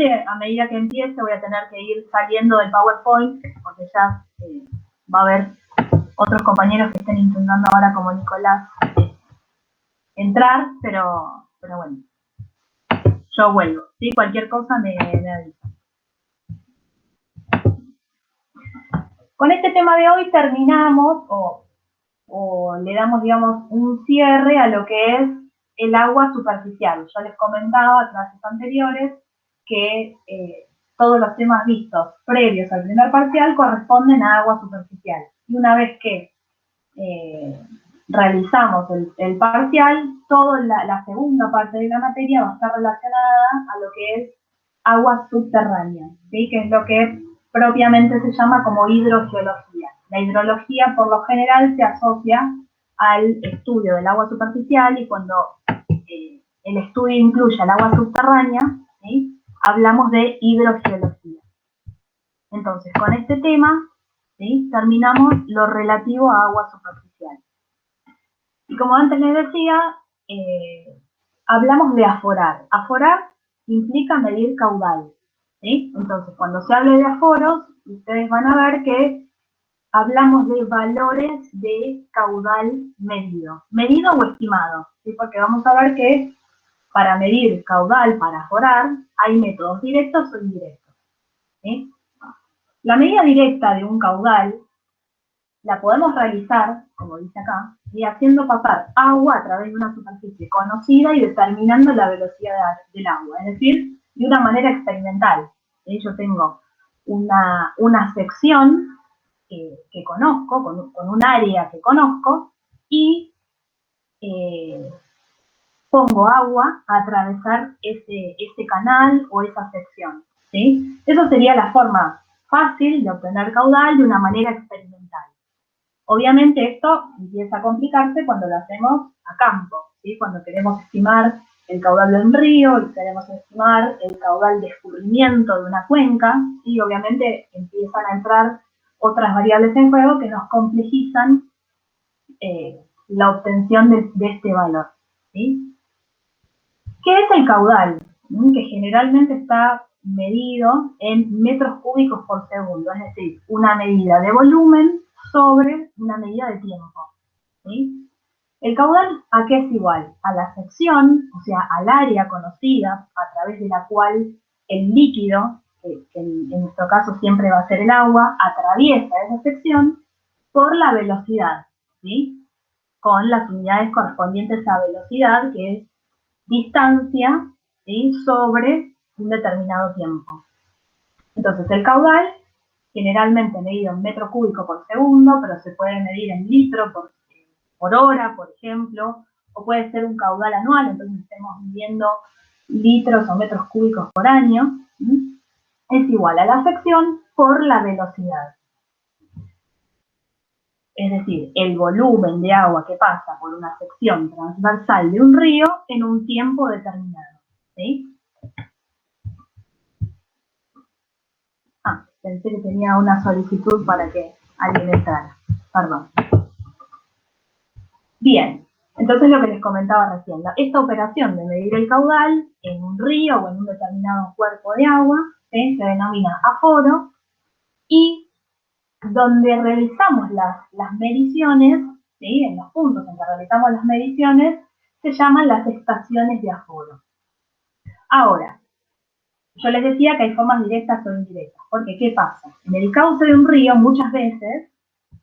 Igualmente, a medida que empiece, voy a tener que ir saliendo del PowerPoint, porque ya va a haber otros compañeros que estén intentando ahora, como Nicolás, entrar, pero bueno, yo vuelvo, ¿sí? Cualquier cosa me avisa. Con este tema de hoy terminamos, o le damos, digamos, un cierre a lo que es el agua superficial. Yo les comentaba en clases anteriores que todos los temas vistos previos al primer parcial corresponden a agua superficial. Y una vez que realizamos el parcial, toda la segunda parte de la materia va a estar relacionada a lo que es agua subterránea, ¿sí? Que es lo que propiamente se llama como hidrogeología. La hidrología, por lo general, se asocia al estudio del agua superficial, y cuando el estudio incluye el agua subterránea, ¿sí? Hablamos de hidrogeología. Entonces, con este tema, ¿sí? Terminamos lo relativo a agua superficial. Y como antes les decía, hablamos de aforar. Aforar implica medir caudal, ¿sí? Entonces, cuando se hable de aforos, ustedes van a ver que hablamos de valores de caudal medido o estimado, ¿sí? Porque vamos a ver que para medir caudal, para aforar, hay métodos directos o indirectos, ¿sí? La medida directa de un caudal la podemos realizar, como dice acá, y haciendo pasar agua a través de una superficie conocida y determinando la velocidad del agua, es decir, de una manera experimental. Yo tengo una sección que conozco, con un área que conozco, y pongo agua a atravesar ese canal o esa sección, ¿sí? Eso sería la forma fácil de obtener caudal de una manera experimental. Obviamente esto empieza a complicarse cuando lo hacemos a campo, ¿sí? Cuando queremos estimar el caudal de un río, queremos estimar el caudal de escurrimiento de una cuenca, y obviamente empiezan a entrar otras variables en juego que nos complejizan la obtención de este valor, ¿sí? ¿Qué es el caudal? Que generalmente está medido en metros cúbicos por segundo, es decir, una medida de volumen sobre una medida de tiempo, ¿sí? El caudal, ¿a qué es igual? A la sección, o sea, al área conocida a través de la cual el líquido, que en nuestro caso siempre va a ser el agua, atraviesa esa sección, por la velocidad, ¿sí? Con las unidades correspondientes a velocidad, que es distancia, ¿sí? Sobre un determinado tiempo. Entonces, el caudal, generalmente medido en metro cúbico por segundo, pero se puede medir en litro por hora, por ejemplo, o puede ser un caudal anual, entonces estemos midiendo litros o metros cúbicos por año, ¿sí? Es igual a la sección por la velocidad. Es decir, el volumen de agua que pasa por una sección transversal de un río en un tiempo determinado, ¿sí? Pensé que tenía una solicitud para que alguien entrara. Perdón. Bien, entonces lo que les comentaba recién, esta operación de medir el caudal en un río o en un determinado cuerpo de agua, ¿sí? Se denomina aforo, y donde realizamos las mediciones, ¿sí? En los puntos en que realizamos las mediciones, se llaman las estaciones de aforo. Ahora, yo les decía que hay formas directas o indirectas, porque ¿qué pasa? En el cauce de un río muchas veces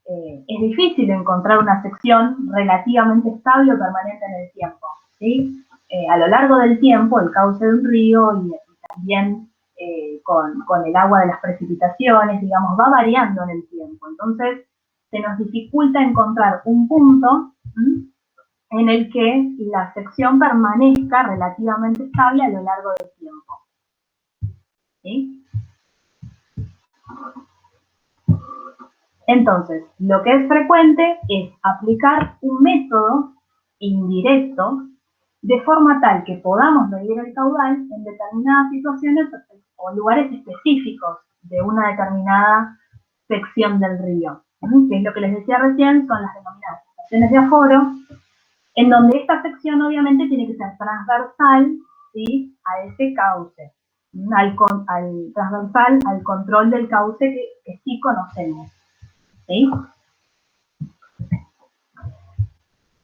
es difícil encontrar una sección relativamente estable o permanente en el tiempo, ¿sí? A lo largo del tiempo, el cauce de un río y también con el agua de las precipitaciones, digamos, va variando en el tiempo. Entonces, se nos dificulta encontrar un punto en el que la sección permanezca relativamente estable a lo largo del tiempo, ¿sí? Entonces, lo que es frecuente es aplicar un método indirecto de forma tal que podamos medir el caudal en determinadas situaciones o lugares específicos de una determinada sección del río. Que es lo que les decía recién, son las denominadas estaciones de aforo, en donde esta sección obviamente tiene que ser transversal, ¿sí? A ese cauce. al transversal, al control del cauce que sí conocemos. ¿Sí?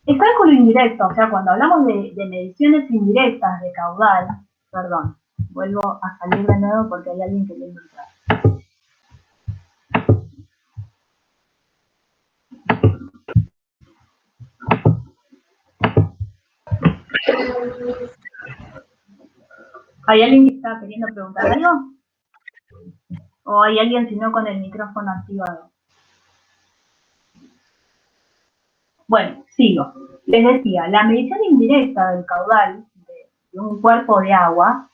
El cálculo indirecto, o sea, cuando hablamos de mediciones indirectas de caudal, perdón, vuelvo a salir de nuevo porque hay alguien que quiere entrar. ¿Hay alguien que está queriendo preguntar algo? ¿O hay alguien, si no, con el micrófono activado? Bueno, sigo. Les decía, la medición indirecta del caudal de un cuerpo de agua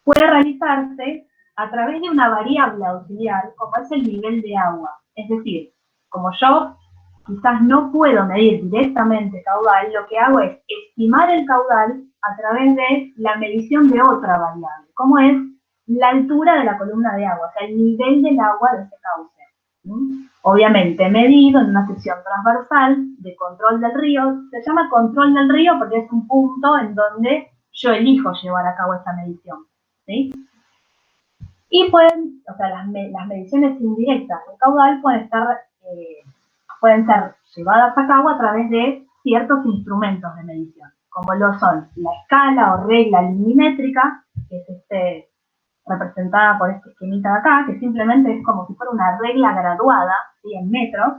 puede realizarse a través de una variable auxiliar como es el nivel de agua. Es decir, como yo quizás no puedo medir directamente caudal, lo que hago es estimar el caudal a través de la medición de otra variable, como es la altura de la columna de agua, o sea, el nivel del agua de ese cauce. Obviamente medido en una sección transversal de control del río. Se llama control del río porque es un punto en donde yo elijo llevar a cabo esa medición. ¿Sí? Y pueden, o sea, las mediciones indirectas del caudal pueden ser llevadas a cabo a través de ciertos instrumentos de medición, como lo son la escala o regla limimétrica, que es representada por este esquemita de acá, que simplemente es como si fuera una regla graduada, ¿sí? En metros,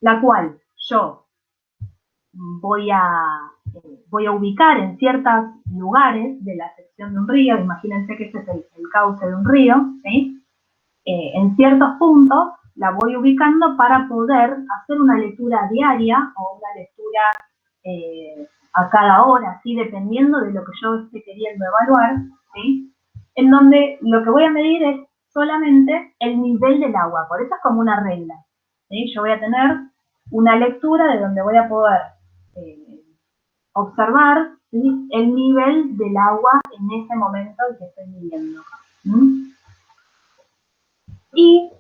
la cual yo voy a ubicar en ciertos lugares de la sección de un río. Imagínense que este es el cauce de un río, ¿sí? En ciertos puntos la voy ubicando para poder hacer una lectura diaria o una lectura a cada hora, ¿sí? Dependiendo de lo que yo esté queriendo evaluar, ¿sí? En donde lo que voy a medir es solamente el nivel del agua, por eso es como una regla, ¿sí? Yo voy a tener una lectura de donde voy a poder observar, ¿sí? El nivel del agua en ese momento que estoy midiendo. Y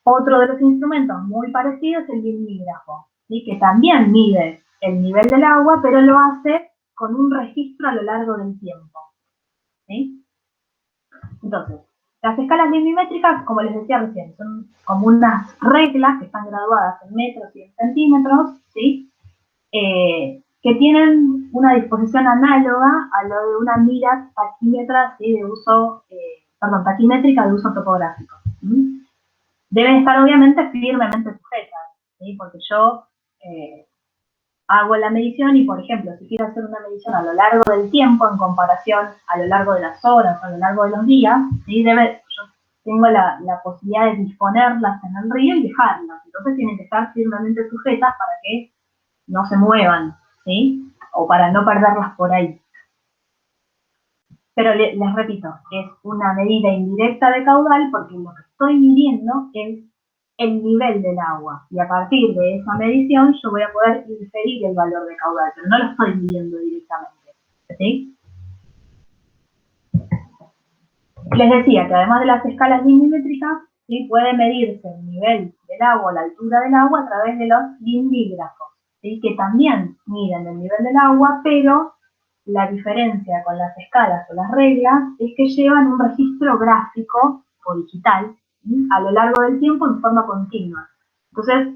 otro de los instrumentos muy parecidos es el limígrafo, ¿sí? Que también mide el nivel del agua, pero lo hace con un registro a lo largo del tiempo. ¿Sí? Entonces, las escalas limimétricas, como les decía recién, son como unas reglas que están graduadas en metros y en centímetros, ¿sí? Que tienen una disposición análoga a lo de una mira taquímetra, ¿sí? Taquimétrica de uso topográfico. ¿Sí? Deben estar obviamente firmemente sujetas, ¿sí? Porque yo hago la medición y, por ejemplo, si quiero hacer una medición a lo largo del tiempo en comparación a lo largo de las horas o a lo largo de los días, ¿sí? Yo tengo la posibilidad de disponerlas en el río y dejarlas. Entonces tienen que estar firmemente sujetas para que no se muevan, ¿sí? O para no perderlas por ahí. Pero les repito, es una medida indirecta de caudal porque lo que estoy midiendo es el nivel del agua. Y a partir de esa medición yo voy a poder inferir el valor de caudal, pero no lo estoy midiendo directamente. ¿Sí? Les decía que además de las escalas limimétricas, ¿sí? Puede medirse el nivel del agua, la altura del agua a través de los limígrafos, ¿sí? Que también miden el nivel del agua, pero la diferencia con las escalas o las reglas es que llevan un registro gráfico o digital, ¿sí? A lo largo del tiempo en forma continua. Entonces,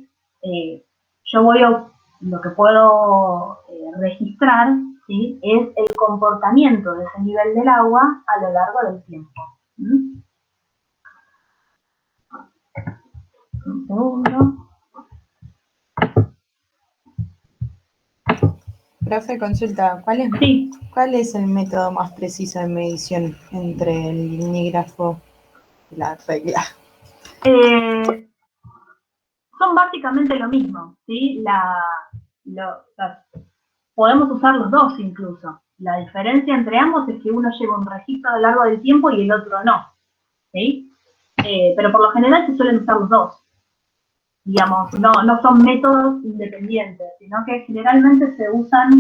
lo que puedo registrar, ¿sí? Es el comportamiento de ese nivel del agua a lo largo del tiempo. Un segundo. Profe, consulta, ¿cuál es el método más preciso de medición entre el limígrafo y la regla? Son básicamente lo mismo, ¿sí? Podemos usar los dos incluso. La diferencia entre ambos es que uno lleva un registro a lo largo del tiempo y el otro no, ¿sí? Pero por lo general se suelen usar los dos. Digamos, no son métodos independientes, sino que generalmente se usan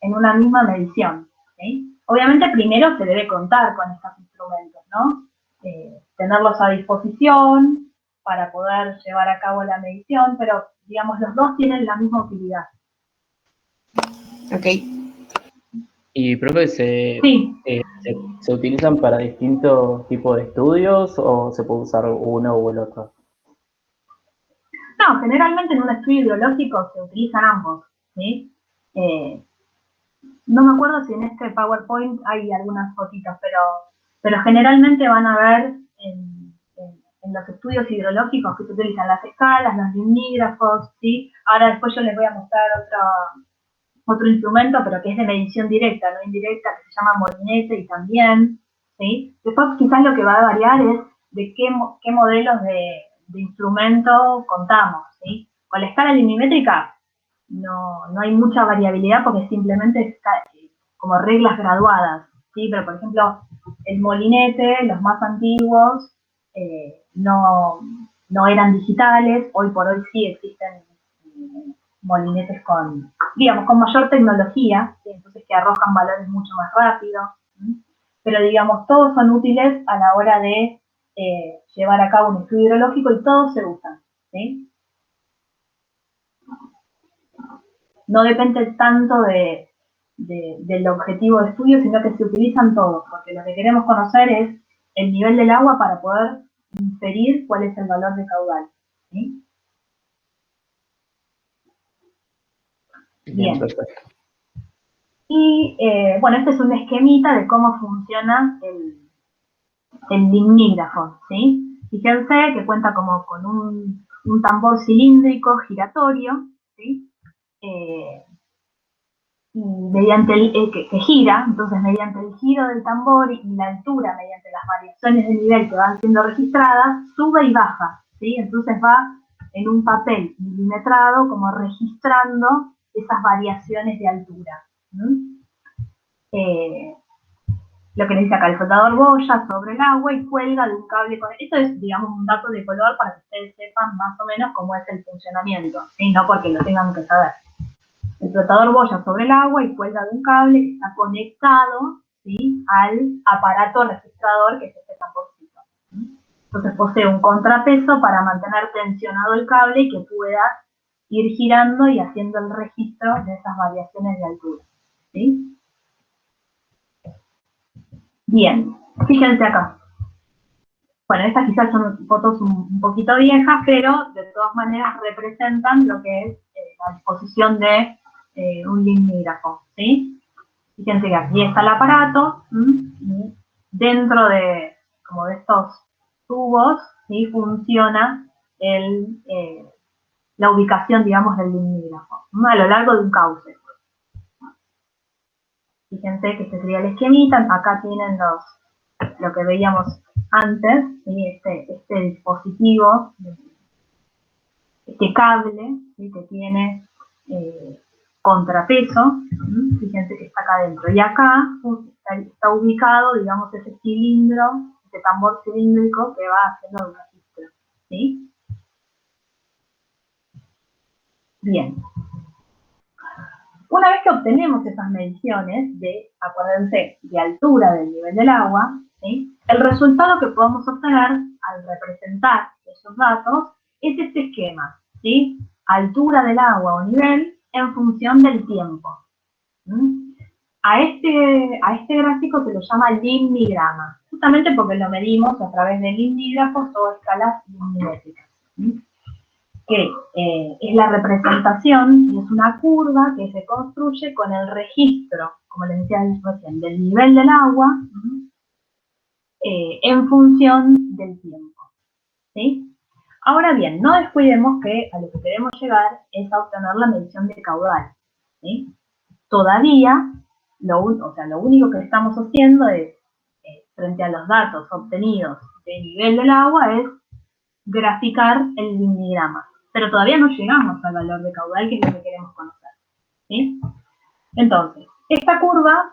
en una misma medición, ¿sí? Obviamente primero se debe contar con estos instrumentos, ¿no? Tenerlos a disposición para poder llevar a cabo la medición, pero digamos los dos tienen la misma utilidad. Ok. Y profe, ¿se utilizan para distintos tipos de estudios o se puede usar uno o el otro? No, generalmente en un estudio hidrológico se utilizan ambos, ¿sí? No me acuerdo si en este PowerPoint hay algunas fotitos, pero generalmente van a ver en los estudios hidrológicos que se utilizan las escalas, los limígrafos, ¿sí? Ahora después yo les voy a mostrar otro instrumento, pero que es de medición directa, no indirecta, que se llama molinete y también, ¿sí? Después quizás lo que va a variar es de qué modelos de instrumento contamos, ¿sí? Con la escala limimétrica no hay mucha variabilidad porque simplemente es como reglas graduadas, ¿sí? Pero por ejemplo, el molinete, los más antiguos, no eran digitales, hoy por hoy sí existen molinetes con mayor tecnología, ¿sí? Entonces que arrojan valores mucho más rápido, ¿sí? Pero digamos, todos son útiles a la hora de llevar a cabo un estudio hidrológico y todos se usan, ¿sí? No depende tanto del objetivo de estudio, sino que se utilizan todos, porque lo que queremos conocer es el nivel del agua para poder inferir cuál es el valor de caudal, ¿sí? Bien. Perfecto. Y bueno, este es un esquemita de cómo funciona el limnígrafo, ¿sí? Fíjense que cuenta como con un tambor cilíndrico giratorio, ¿sí? Mediante que gira, entonces mediante el giro del tambor y la altura, mediante las variaciones de nivel que van siendo registradas, sube y baja, ¿sí? Entonces va en un papel milimetrado como registrando esas variaciones de altura. Lo que le dice acá, el flotador boya sobre el agua y cuelga de un cable con... Esto es, digamos, un dato de color para que ustedes sepan más o menos cómo es el funcionamiento, ¿sí? No porque lo tengan que saber. El flotador boya sobre el agua y cuelga de un cable que está conectado, ¿sí?, al aparato registrador, que es este tamborcito. Entonces posee un contrapeso para mantener tensionado el cable y que pueda ir girando y haciendo el registro de esas variaciones de altura, ¿sí? Bien, fíjense acá. Bueno, estas quizás son fotos un poquito viejas, pero de todas maneras representan lo que es la disposición de un limígrafo, ¿sí? Fíjense que aquí está el aparato, y dentro de estos tubos, ¿sí?, funciona la ubicación, digamos, del limígrafo, a lo largo de un cauce. Fíjense que este sería el esquemita, acá tienen lo que veíamos antes, ¿sí?, este dispositivo, este cable, ¿sí?, que tiene contrapeso, fíjense que está acá adentro. Y acá está ubicado, digamos, ese cilindro, ese tambor cilíndrico que va haciendo el registro, ¿sí? Bien. Una vez que obtenemos esas mediciones acuérdense, de altura del nivel del agua, ¿sí?, el resultado que podemos obtener al representar esos datos es este esquema, ¿sí? Altura del agua o nivel en función del tiempo. A este gráfico se lo llama limnigrama, justamente porque lo medimos a través de limnígrafos o escalas limnimétricas, que es la representación y es una curva que se construye con el registro, como les decía recién, del nivel del agua en función del tiempo, ¿sí? Ahora bien, no descuidemos que a lo que queremos llegar es a obtener la medición de caudal, ¿sí? Todavía, lo único que estamos haciendo es, frente a los datos obtenidos de nivel del agua, es graficar el limnigrama. Pero todavía no llegamos al valor de caudal, que es lo que queremos conocer, ¿sí? Entonces, esta curva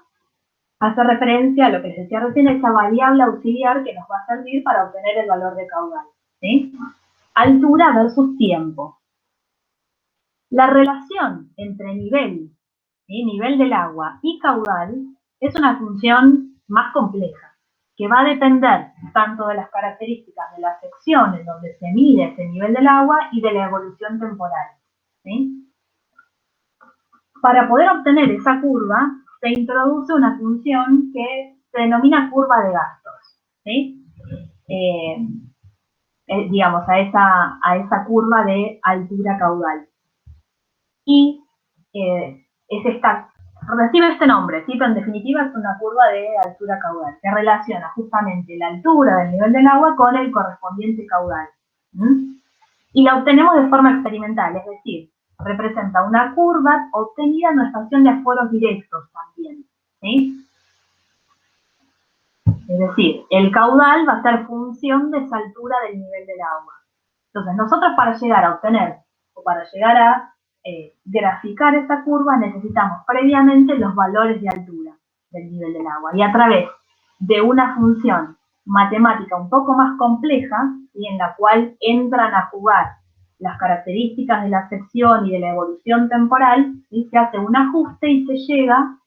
hace referencia a lo que se decía recién, esa variable auxiliar que nos va a servir para obtener el valor de caudal, ¿sí? Altura versus tiempo. La relación entre nivel, ¿sí?, nivel del agua y caudal es una función más compleja, que va a depender tanto de las características de la sección en donde se mide ese nivel del agua y de la evolución temporal, ¿sí? Para poder obtener esa curva, se introduce una función que se denomina curva de gastos, ¿sí? Digamos, a esa curva de altura caudal. Y recibe este nombre, ¿sí? Pero en definitiva es una curva de altura caudal, que relaciona justamente la altura del nivel del agua con el correspondiente caudal. Y la obtenemos de forma experimental, es decir, representa una curva obtenida en una estación de aforos directos también, ¿sí? Es decir, el caudal va a ser función de esa altura del nivel del agua. Entonces, nosotros para llegar a obtener o para llegar a graficar esa curva necesitamos previamente los valores de altura del nivel del agua. Y a través de una función matemática un poco más compleja, ¿sí? En la cual entran a jugar las características de la sección y de la evolución temporal, ¿sí? Se hace un ajuste y se llega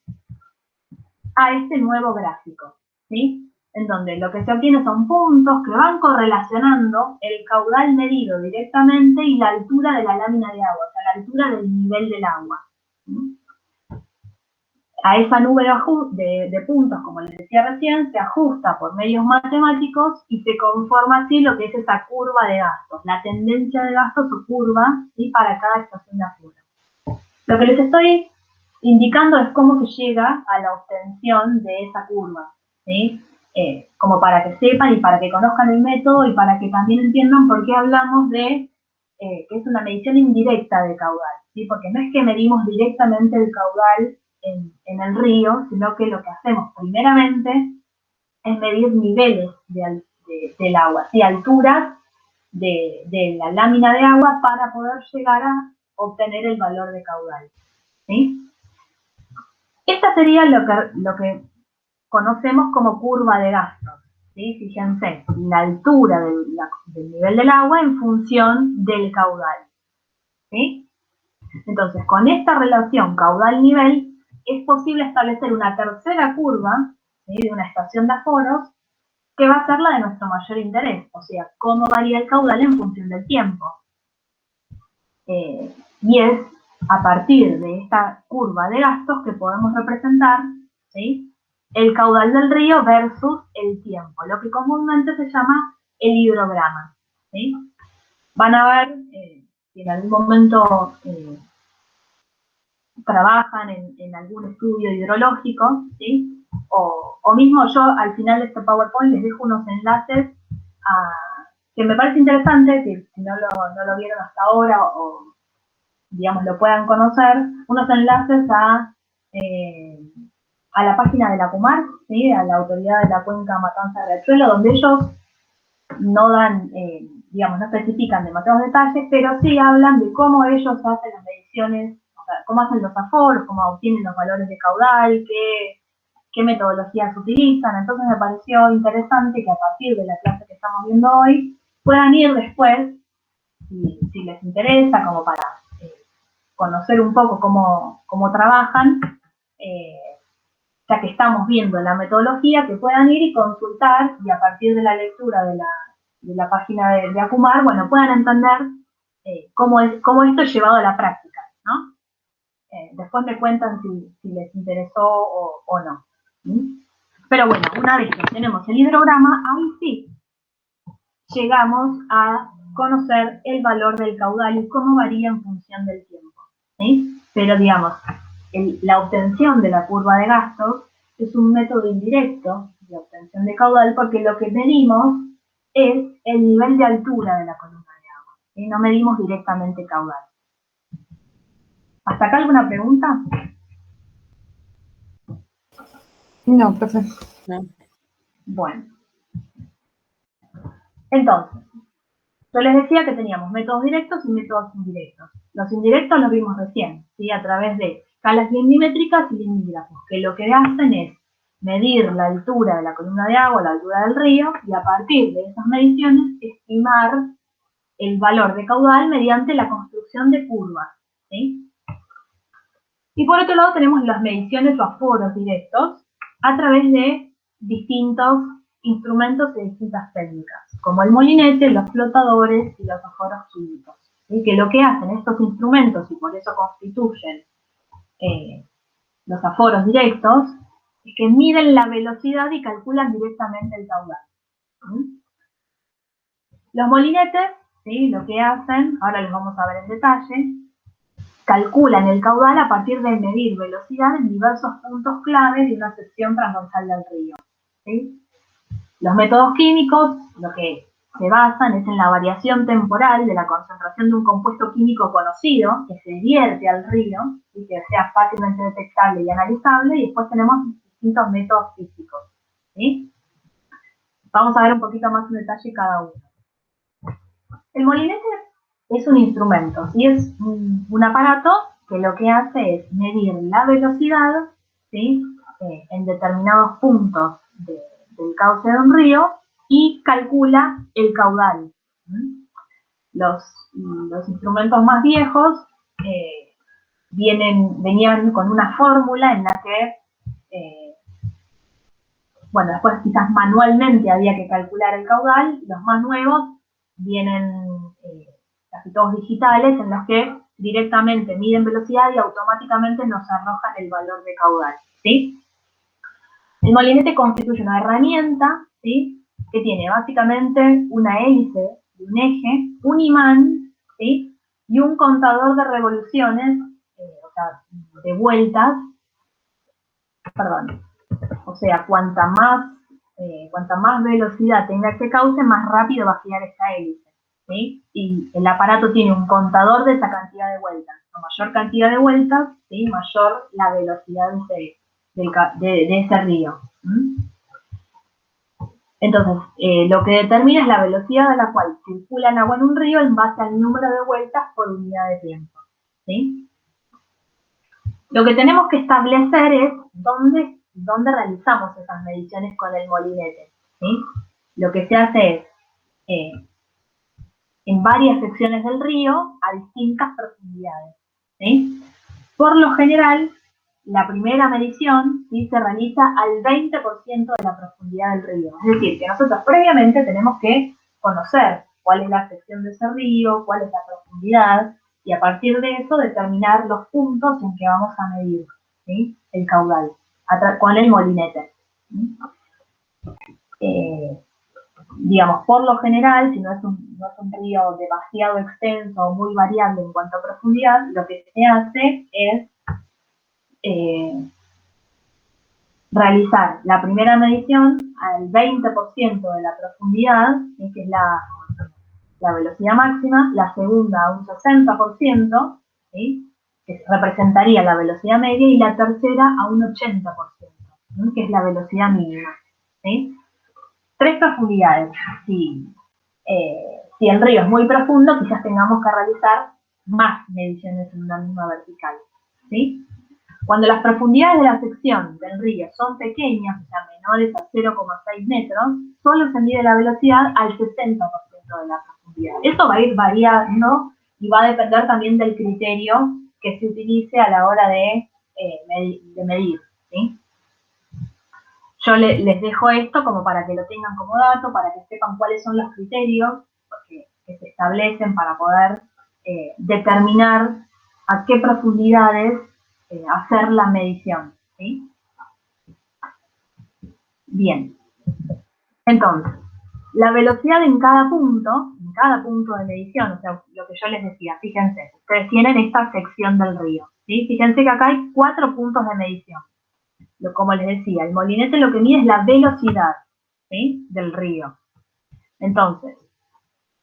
a este nuevo gráfico, ¿sí? En donde lo que se obtiene son puntos que van correlacionando el caudal medido directamente y la altura de la lámina de agua, o sea, la altura del nivel del agua. A esa nube de puntos, como les decía recién, se ajusta por medios matemáticos y se conforma así lo que es esa curva de gastos, la tendencia de gastos o curva, ¿sí? Para cada estación de apuro. Lo que les estoy indicando es cómo se llega a la obtención de esa curva, ¿sí? Como para que sepan y para que conozcan el método y para que también entiendan por qué hablamos de que es una medición indirecta de caudal, ¿sí? Porque no es que medimos directamente el caudal en el río, sino que lo que hacemos primeramente es medir niveles del agua, ¿sí? Alturas de la lámina de agua para poder llegar a obtener el valor de caudal, ¿sí? Esta sería lo que conocemos como curva de gastos, ¿sí? Fíjense, la altura del nivel del agua en función del caudal, ¿sí? Entonces, con esta relación caudal-nivel, es posible establecer una tercera curva, ¿sí? De una estación de aforos, que va a ser la de nuestro mayor interés, o sea, cómo varía el caudal en función del tiempo. Y es a partir de esta curva de gastos que podemos representar, ¿sí? El caudal del río versus el tiempo, lo que comúnmente se llama el hidrograma, ¿sí? Van a ver si en algún momento trabajan en algún estudio hidrológico, ¿sí? O mismo yo al final de este PowerPoint les dejo unos enlaces que me parece interesante, que si no lo vieron hasta ahora o digamos, lo puedan conocer, unos enlaces a la página de la ACUMAR, ¿sí? A la Autoridad de la Cuenca Matanza-Riachuelo, donde ellos no dan, digamos, no especifican demasiados detalles, pero sí hablan de cómo ellos hacen las mediciones, o sea, cómo hacen los aforos, cómo obtienen los valores de caudal, qué metodologías utilizan. Entonces me pareció interesante que a partir de la clase que estamos viendo hoy, puedan ir después, si les interesa, como para conocer un poco cómo trabajan, ya que estamos viendo la metodología, que puedan ir y consultar, y a partir de la lectura de la página de ACUMAR, bueno, puedan entender cómo esto es llevado a la práctica, ¿no? Después me cuentan si les interesó o no. ¿Sí? Pero bueno, una vez que tenemos el hidrograma, ahí sí llegamos a conocer el valor del caudal y cómo varía en función del tiempo, ¿sí? Pero digamos, la obtención de la curva de gastos es un método indirecto de obtención de caudal porque lo que medimos es el nivel de altura de la columna de agua, ¿sí? No medimos directamente caudal. ¿Hasta acá alguna pregunta? No, profe. No. Bueno. Entonces, yo les decía que teníamos métodos directos y métodos indirectos. Los indirectos los vimos recién, ¿sí? A través de escalas linimétricas y limígrafos, que lo que hacen es medir la altura de la columna de agua, la altura del río, y a partir de esas mediciones estimar el valor de caudal mediante la construcción de curvas, ¿sí? Y por otro lado tenemos las mediciones o aforos directos a través de distintos instrumentos de distintas técnicas, como el molinete, los flotadores y los aforos químicos, ¿sí? Que lo que hacen estos instrumentos, y por eso constituyen los aforos directos, es que miden la velocidad y calculan directamente el caudal. Los molinetes, ¿sí? Lo que hacen, ahora los vamos a ver en detalle, calculan el caudal a partir de medir velocidad en diversos puntos clave de una sección transversal del río, ¿sí? Los métodos químicos, lo que se basan es en la variación temporal de la concentración de un compuesto químico conocido que se vierte al río y que sea fácilmente detectable y analizable, y después tenemos distintos métodos físicos, ¿sí? Vamos a ver un poquito más en detalle cada uno. El molinete es un instrumento, ¿sí? Es un aparato que lo que hace es medir la velocidad, ¿sí? En determinados puntos del cauce de un río y calcula el caudal. Los instrumentos más viejos venían con una fórmula en la que, bueno, después quizás manualmente había que calcular el caudal. Los más nuevos vienen casi todos digitales, en los que directamente miden velocidad y automáticamente nos arrojan el valor de caudal, ¿sí? El molinete constituye una herramienta, ¿sí? Que tiene básicamente una hélice y un eje, un imán, ¿sí? Y un contador de revoluciones, o sea, de vueltas, perdón. O sea, cuanta más velocidad tenga este cauce, más rápido va a girar esta hélice, ¿sí? Y el aparato tiene un contador de esa cantidad de vueltas. A mayor cantidad de vueltas, ¿sí? Mayor la velocidad de ese río. Entonces, lo que determina es la velocidad a la cual circula el agua en un río en base al número de vueltas por unidad de tiempo, ¿sí? Lo que tenemos que establecer es dónde realizamos esas mediciones con el molinete, ¿sí? Lo que se hace es en varias secciones del río a distintas profundidades, ¿sí? Por lo general, la primera medición, ¿sí? Se realiza al 20% de la profundidad del río. Es decir, que nosotros previamente tenemos que conocer cuál es la sección de ese río, cuál es la profundidad, y a partir de eso determinar los puntos en que vamos a medir, ¿sí? El caudal con el molinete. ¿Sí? Digamos, por lo general, si no es un río demasiado extenso o muy variable en cuanto a profundidad, lo que se hace es realizar la primera medición al 20% de la profundidad, que es la velocidad máxima, la segunda a un 60%, ¿sí? Que representaría la velocidad media, y la tercera a un 80%, ¿sí? Que es la velocidad mínima, ¿sí? 3 profundidades. Si el río es muy profundo, quizás tengamos que realizar más mediciones en una misma vertical, ¿sí? Cuando las profundidades de la sección del río son pequeñas, o sea, menores a 0,6 metros, solo se mide la velocidad al 60% de la profundidad. Eso va a ir variando y va a depender también del criterio que se utilice a la hora de medir, ¿sí? Yo les dejo esto como para que lo tengan como dato, para que sepan cuáles son los criterios que se establecen para poder determinar a qué profundidades hacer la medición, ¿sí? Bien. Entonces, la velocidad en cada punto de medición, o sea, lo que yo les decía, fíjense, ustedes tienen esta sección del río, ¿sí? Fíjense que acá hay 4 puntos de medición. Como les decía, el molinete lo que mide es la velocidad, ¿sí? Del río. Entonces,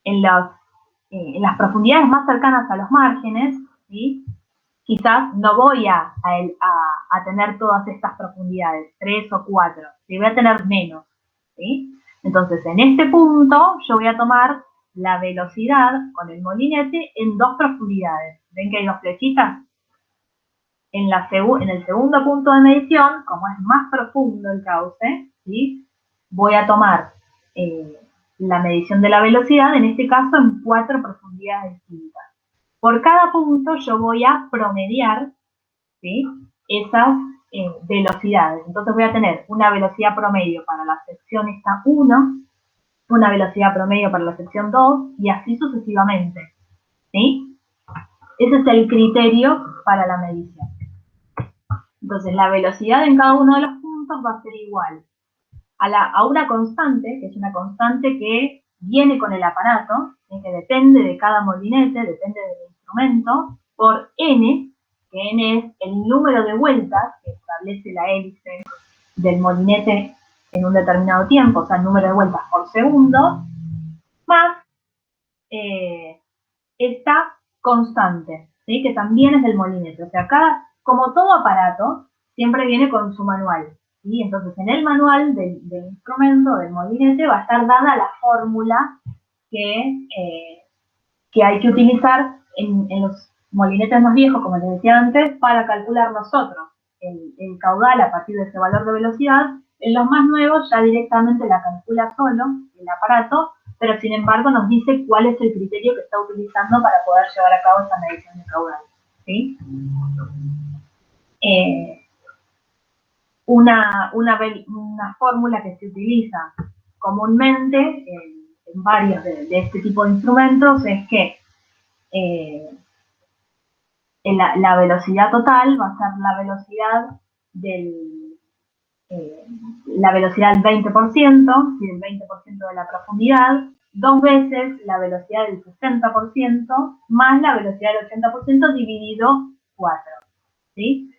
en las profundidades más cercanas a los márgenes, ¿sí? Quizás no voy a tener todas estas profundidades, 3 o 4, ¿sí? Voy a tener menos, ¿sí? Entonces, en este punto, yo voy a tomar la velocidad con el molinete en 2 profundidades. ¿Ven que hay 2 flechitas? En el segundo punto de medición, como es más profundo el cauce, ¿sí? Voy a tomar la medición de la velocidad, en este caso en 4 profundidades distintas. Por cada punto yo voy a promediar, ¿sí? Esas velocidades. Entonces voy a tener una velocidad promedio para la sección esta 1, una velocidad promedio para la sección 2, y así sucesivamente, ¿sí? Ese es el criterio para la medición. Entonces, la velocidad en cada uno de los puntos va a ser igual a una constante, que es una constante que viene con el aparato, que depende de cada molinete, depende del instrumento, por n, que n es el número de vueltas que establece la hélice del molinete en un determinado tiempo, o sea, el número de vueltas por segundo, más esta constante, ¿sí? Que también es del molinete. O sea, como todo aparato, siempre viene con su manual. ¿Sí? Entonces, en el manual del instrumento, del molinete, va a estar dada la fórmula que hay que utilizar en los molinetes más viejos, como les decía antes, para calcular nosotros el caudal a partir de ese valor de velocidad. En los más nuevos ya directamente la calcula solo el aparato, pero sin embargo nos dice cuál es el criterio que está utilizando para poder llevar a cabo esa medición de caudal. ¿Sí? Una fórmula que se utiliza comúnmente en varios de este tipo de instrumentos es que la velocidad total va a ser la velocidad del 20%, ¿sí? Del 20% de la profundidad, 2 veces la velocidad del 60% más la velocidad del 80% dividido 4. ¿Sí?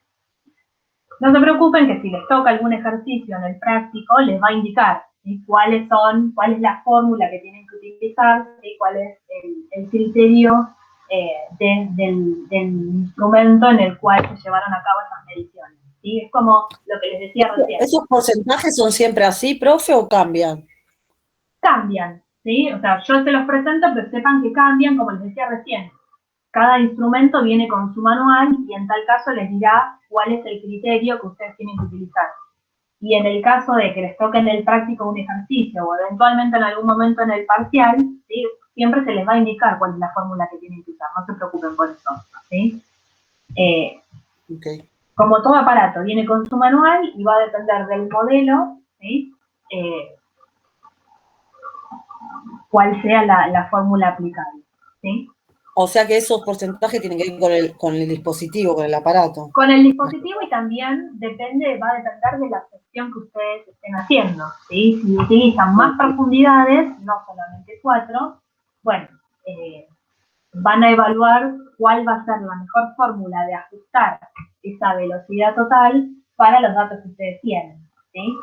No se preocupen que si les toca algún ejercicio en el práctico, les va a indicar, ¿sí? cuál es la fórmula que tienen que utilizar, ¿sí? Cuál es el criterio del instrumento en el cual se llevaron a cabo esas mediciones. ¿Sí? Es como lo que les decía recién. ¿Esos porcentajes son siempre así, profe, o cambian? Cambian, ¿sí? O sea, yo se los presento, pero sepan que cambian, como les decía recién. Cada instrumento viene con su manual y en tal caso les dirá cuál es el criterio que ustedes tienen que utilizar. Y en el caso de que les toque en el práctico un ejercicio o eventualmente en algún momento en el parcial, ¿sí? Siempre se les va a indicar cuál es la fórmula que tienen que usar, no se preocupen por eso. ¿Sí? Okay. Como todo aparato viene con su manual y va a depender del modelo, ¿sí? Cuál sea la fórmula aplicable. ¿Sí? O sea que esos porcentajes tienen que ver con el dispositivo, con el aparato. Con el dispositivo y también va a depender de la sección que ustedes estén haciendo. ¿Sí? Si utilizan más profundidades, no solamente 4, bueno, van a evaluar cuál va a ser la mejor fórmula de ajustar esa velocidad total para los datos que ustedes tienen. ¿Sí?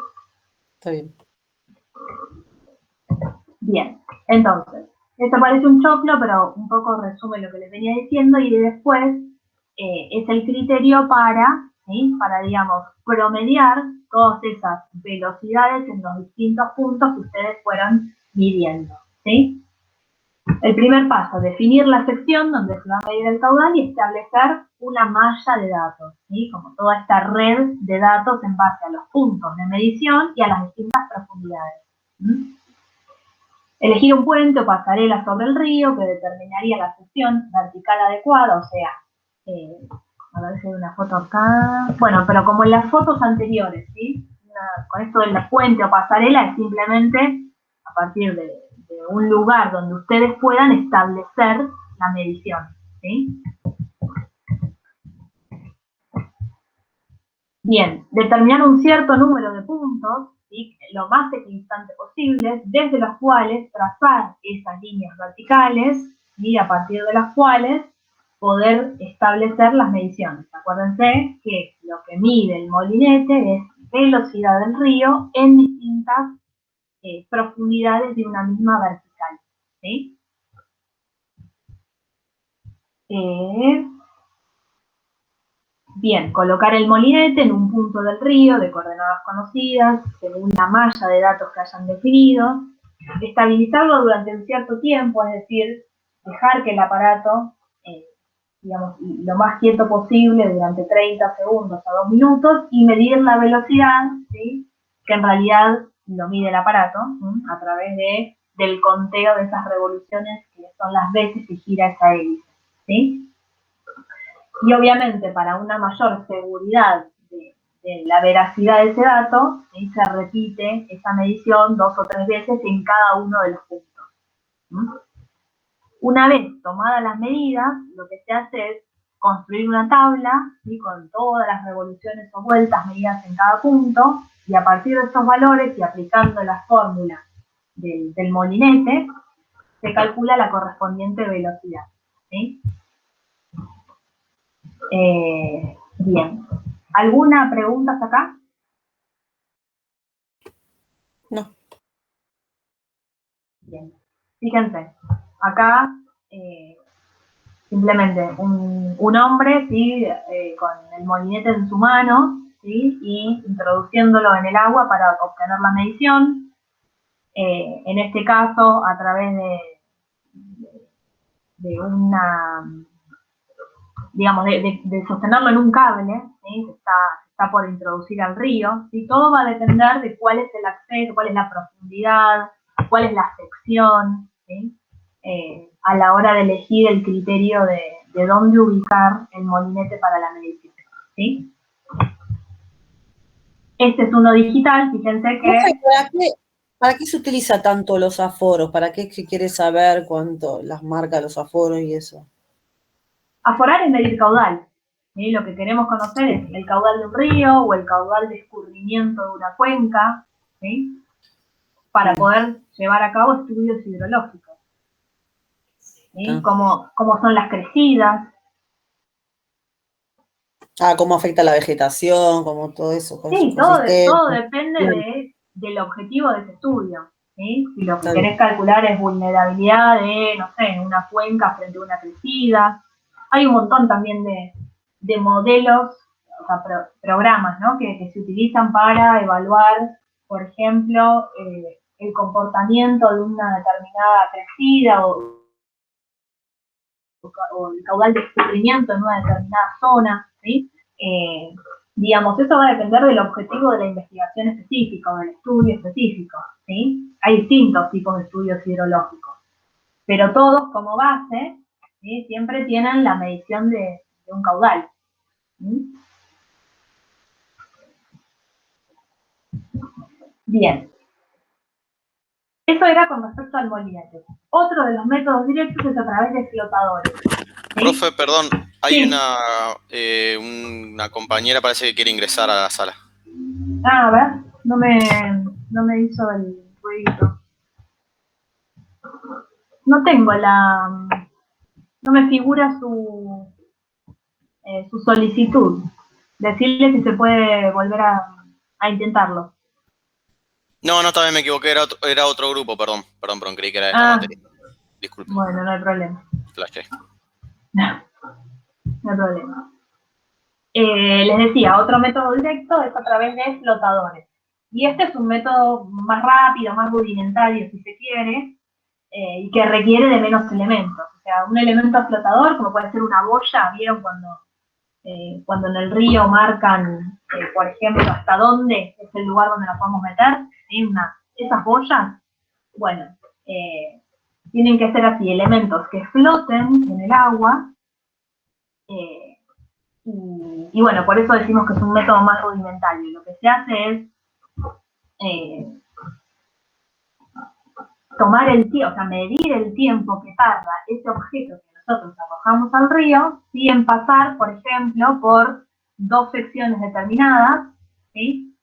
Está bien. Bien, entonces, esto parece un choclo, pero un poco resume lo que les venía diciendo, y después es el criterio para, digamos, promediar todas esas velocidades en los distintos puntos que ustedes fueron midiendo. ¿Sí? El primer paso, definir la sección donde se va a medir el caudal y establecer una malla de datos, ¿sí? Como toda esta red de datos en base a los puntos de medición y a las distintas profundidades. ¿Sí? Elegir un puente o pasarela sobre el río que determinaría la sección vertical adecuada, o sea, a ver si hay una foto acá. Bueno, pero como en las fotos anteriores, ¿sí? Con esto del puente o pasarela es simplemente a partir de un lugar donde ustedes puedan establecer la medición, ¿sí? Bien, determinar un cierto número de puntos, ¿sí? Lo más equidistante posible, desde los cuales trazar esas líneas verticales, ¿sí? A partir de las cuales poder establecer las mediciones. Acuérdense que lo que mide el molinete es velocidad del río en distintas profundidades de una misma vertical. ¿Sí? Bien, colocar el molinete en un punto del río de coordenadas conocidas, según la malla de datos que hayan definido, estabilizarlo durante un cierto tiempo, es decir, dejar que el aparato, digamos, lo más quieto posible durante 30 segundos a 2 minutos y medir la velocidad, ¿sí? Que en realidad lo mide el aparato, ¿sí? A través del conteo de esas revoluciones que son las veces que gira esa hélice, ¿sí? Y obviamente para una mayor seguridad de la veracidad de ese dato, ¿sí? Se repite esa medición 2 o 3 veces en cada uno de los puntos. ¿Sí? Una vez tomadas las medidas, lo que se hace es construir una tabla, ¿sí? Con todas las revoluciones o vueltas medidas en cada punto, y a partir de estos valores y aplicando la fórmula del molinete, se calcula la correspondiente velocidad, ¿sí? Bien. ¿Alguna pregunta hasta acá? No. Bien. Fíjense, acá simplemente un hombre, ¿sí? Con el molinete en su mano, ¿sí? Y introduciéndolo en el agua para obtener la medición. En este caso, a través de una, digamos, de sostenerlo en un cable, ¿sí? Que está por introducir al río, ¿sí? Todo va a depender de cuál es el acceso, cuál es la profundidad, cuál es la sección, ¿sí? A la hora de elegir el criterio de dónde ubicar el molinete para la medición, ¿sí? Este es uno digital, fíjense que... ¿Para qué se utiliza tanto los aforos? ¿Para qué se quiere saber cuánto las marcas, los aforos y eso? Aforar es medir caudal, ¿sí? Lo que queremos conocer es el caudal de un río o el caudal de escurrimiento de una cuenca, ¿sí? Para poder llevar a cabo estudios hidrológicos, ¿sí? Cómo son las crecidas. Cómo afecta la vegetación, como todo eso. Sí, todo depende del objetivo de ese estudio, ¿sí? Si lo que querés calcular es vulnerabilidad de, no sé, una cuenca frente a una crecida. Hay un montón también de modelos, o sea, programas, ¿no? Que se utilizan para evaluar, por ejemplo, el comportamiento de una determinada crecida o el caudal de escurrimiento en una determinada zona, ¿sí? Digamos, eso va a depender del objetivo de la investigación específica o del estudio específico, ¿sí? Hay distintos tipos de estudios hidrológicos, pero todos como base, ¿sí? Siempre tienen la medición de un caudal, ¿sí? Bien. Eso era con respecto al molinete. Otro de los métodos directos es a través de flotadores, ¿sí? Profe, perdón, hay sí. una compañera parece que quiere ingresar a la sala. A ver, no me hizo el ruido. No tengo no me figura su solicitud. Decirle si se puede volver a intentarlo. No, también me equivoqué, era otro grupo, perdón, creí que era esta materia. Disculpe. Bueno, no hay problema. Flashé. No hay problema. Les decía, otro método directo es a través de flotadores. Y este es un método más rápido, más rudimentario, si se quiere, y que requiere de menos elementos. O sea, un elemento flotador, como puede ser una boya, ¿vieron cuando en el río marcan, por ejemplo, hasta dónde es el lugar donde nos podemos meter? ¿Sí? Esas boyas, bueno, tienen que ser así, elementos que floten en el agua, y bueno, por eso decimos que es un método más rudimentario. Lo que se hace es tomar el tiempo, o sea, medir el tiempo que tarda ese objeto que nosotros arrojamos al río, ¿sí? En pasar, por ejemplo, por dos secciones determinadas, ¿sí?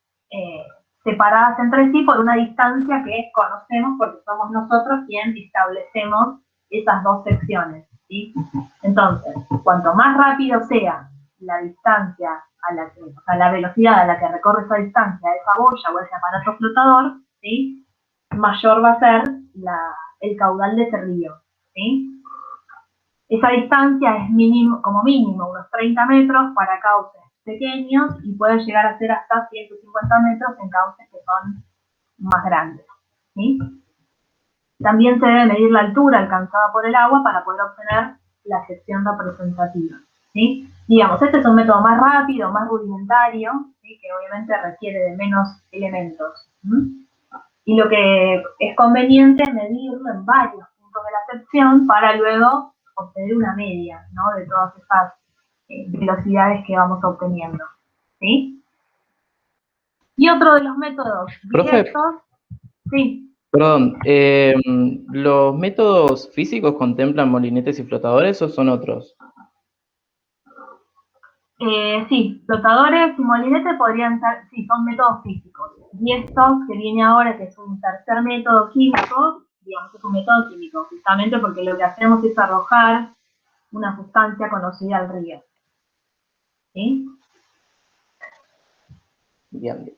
Separadas entre sí por una distancia que conocemos porque somos nosotros quienes establecemos esas dos secciones, ¿sí? Entonces, cuanto más rápido sea la distancia o sea, la velocidad a la que recorre esa distancia, esa boya o ese aparato flotador, ¿sí? Mayor va a ser el caudal de ese río, ¿sí? Esa distancia es como mínimo unos 30 metros para cauces pequeños y puede llegar a ser hasta 150 metros en cauces que son más grandes, ¿sí? También se debe medir la altura alcanzada por el agua para poder obtener la sección representativa, ¿sí? Digamos, este es un método más rápido, más rudimentario, ¿sí? Que obviamente requiere de menos elementos, ¿sí? Y lo que es conveniente es medirlo en varios puntos de la sección para luego obtener una media, ¿no? De todas esas velocidades que vamos obteniendo, ¿sí? Y otro de los métodos directos, sí. Perdón, ¿los métodos físicos contemplan molinetes y flotadores o son otros? Sí, flotadores y molinetes podrían ser, sí, son métodos físicos. Y estos que viene ahora, que es un tercer método químico, digamos, es un método químico, justamente porque lo que hacemos es arrojar una sustancia conocida al río. ¿Sí? Bien.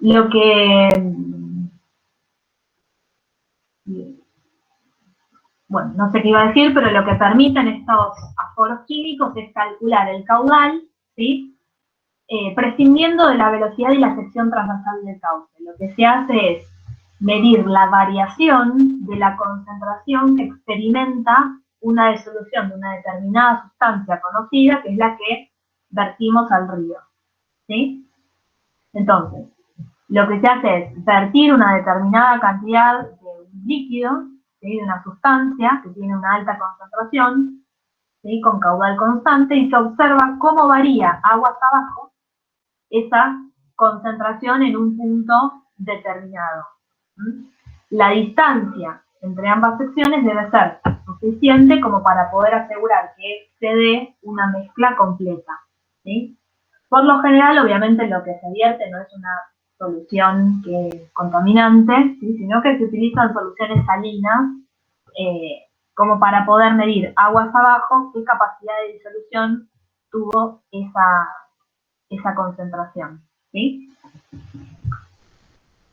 Lo que... Bueno, no sé qué iba a decir, pero lo que permiten estos aforos químicos es calcular el caudal, ¿sí? Prescindiendo de la velocidad y la sección transversal del cauce. Lo que se hace es medir la variación de la concentración que experimenta una disolución de una determinada sustancia conocida, que es la que vertimos al río. ¿Sí? Entonces, lo que se hace es vertir una determinada cantidad de un líquido, ¿sí? De una sustancia que tiene una alta concentración, ¿sí? Con caudal constante, y se observa cómo varía aguas abajo esa concentración en un punto determinado. La distancia entre ambas secciones debe ser suficiente como para poder asegurar que se dé una mezcla completa. ¿Sí? Por lo general, obviamente, lo que se vierte no es una solución contaminante, ¿sí? Sino que se utilizan soluciones salinas como para poder medir aguas abajo qué capacidad de disolución tuvo esa concentración. ¿Sí?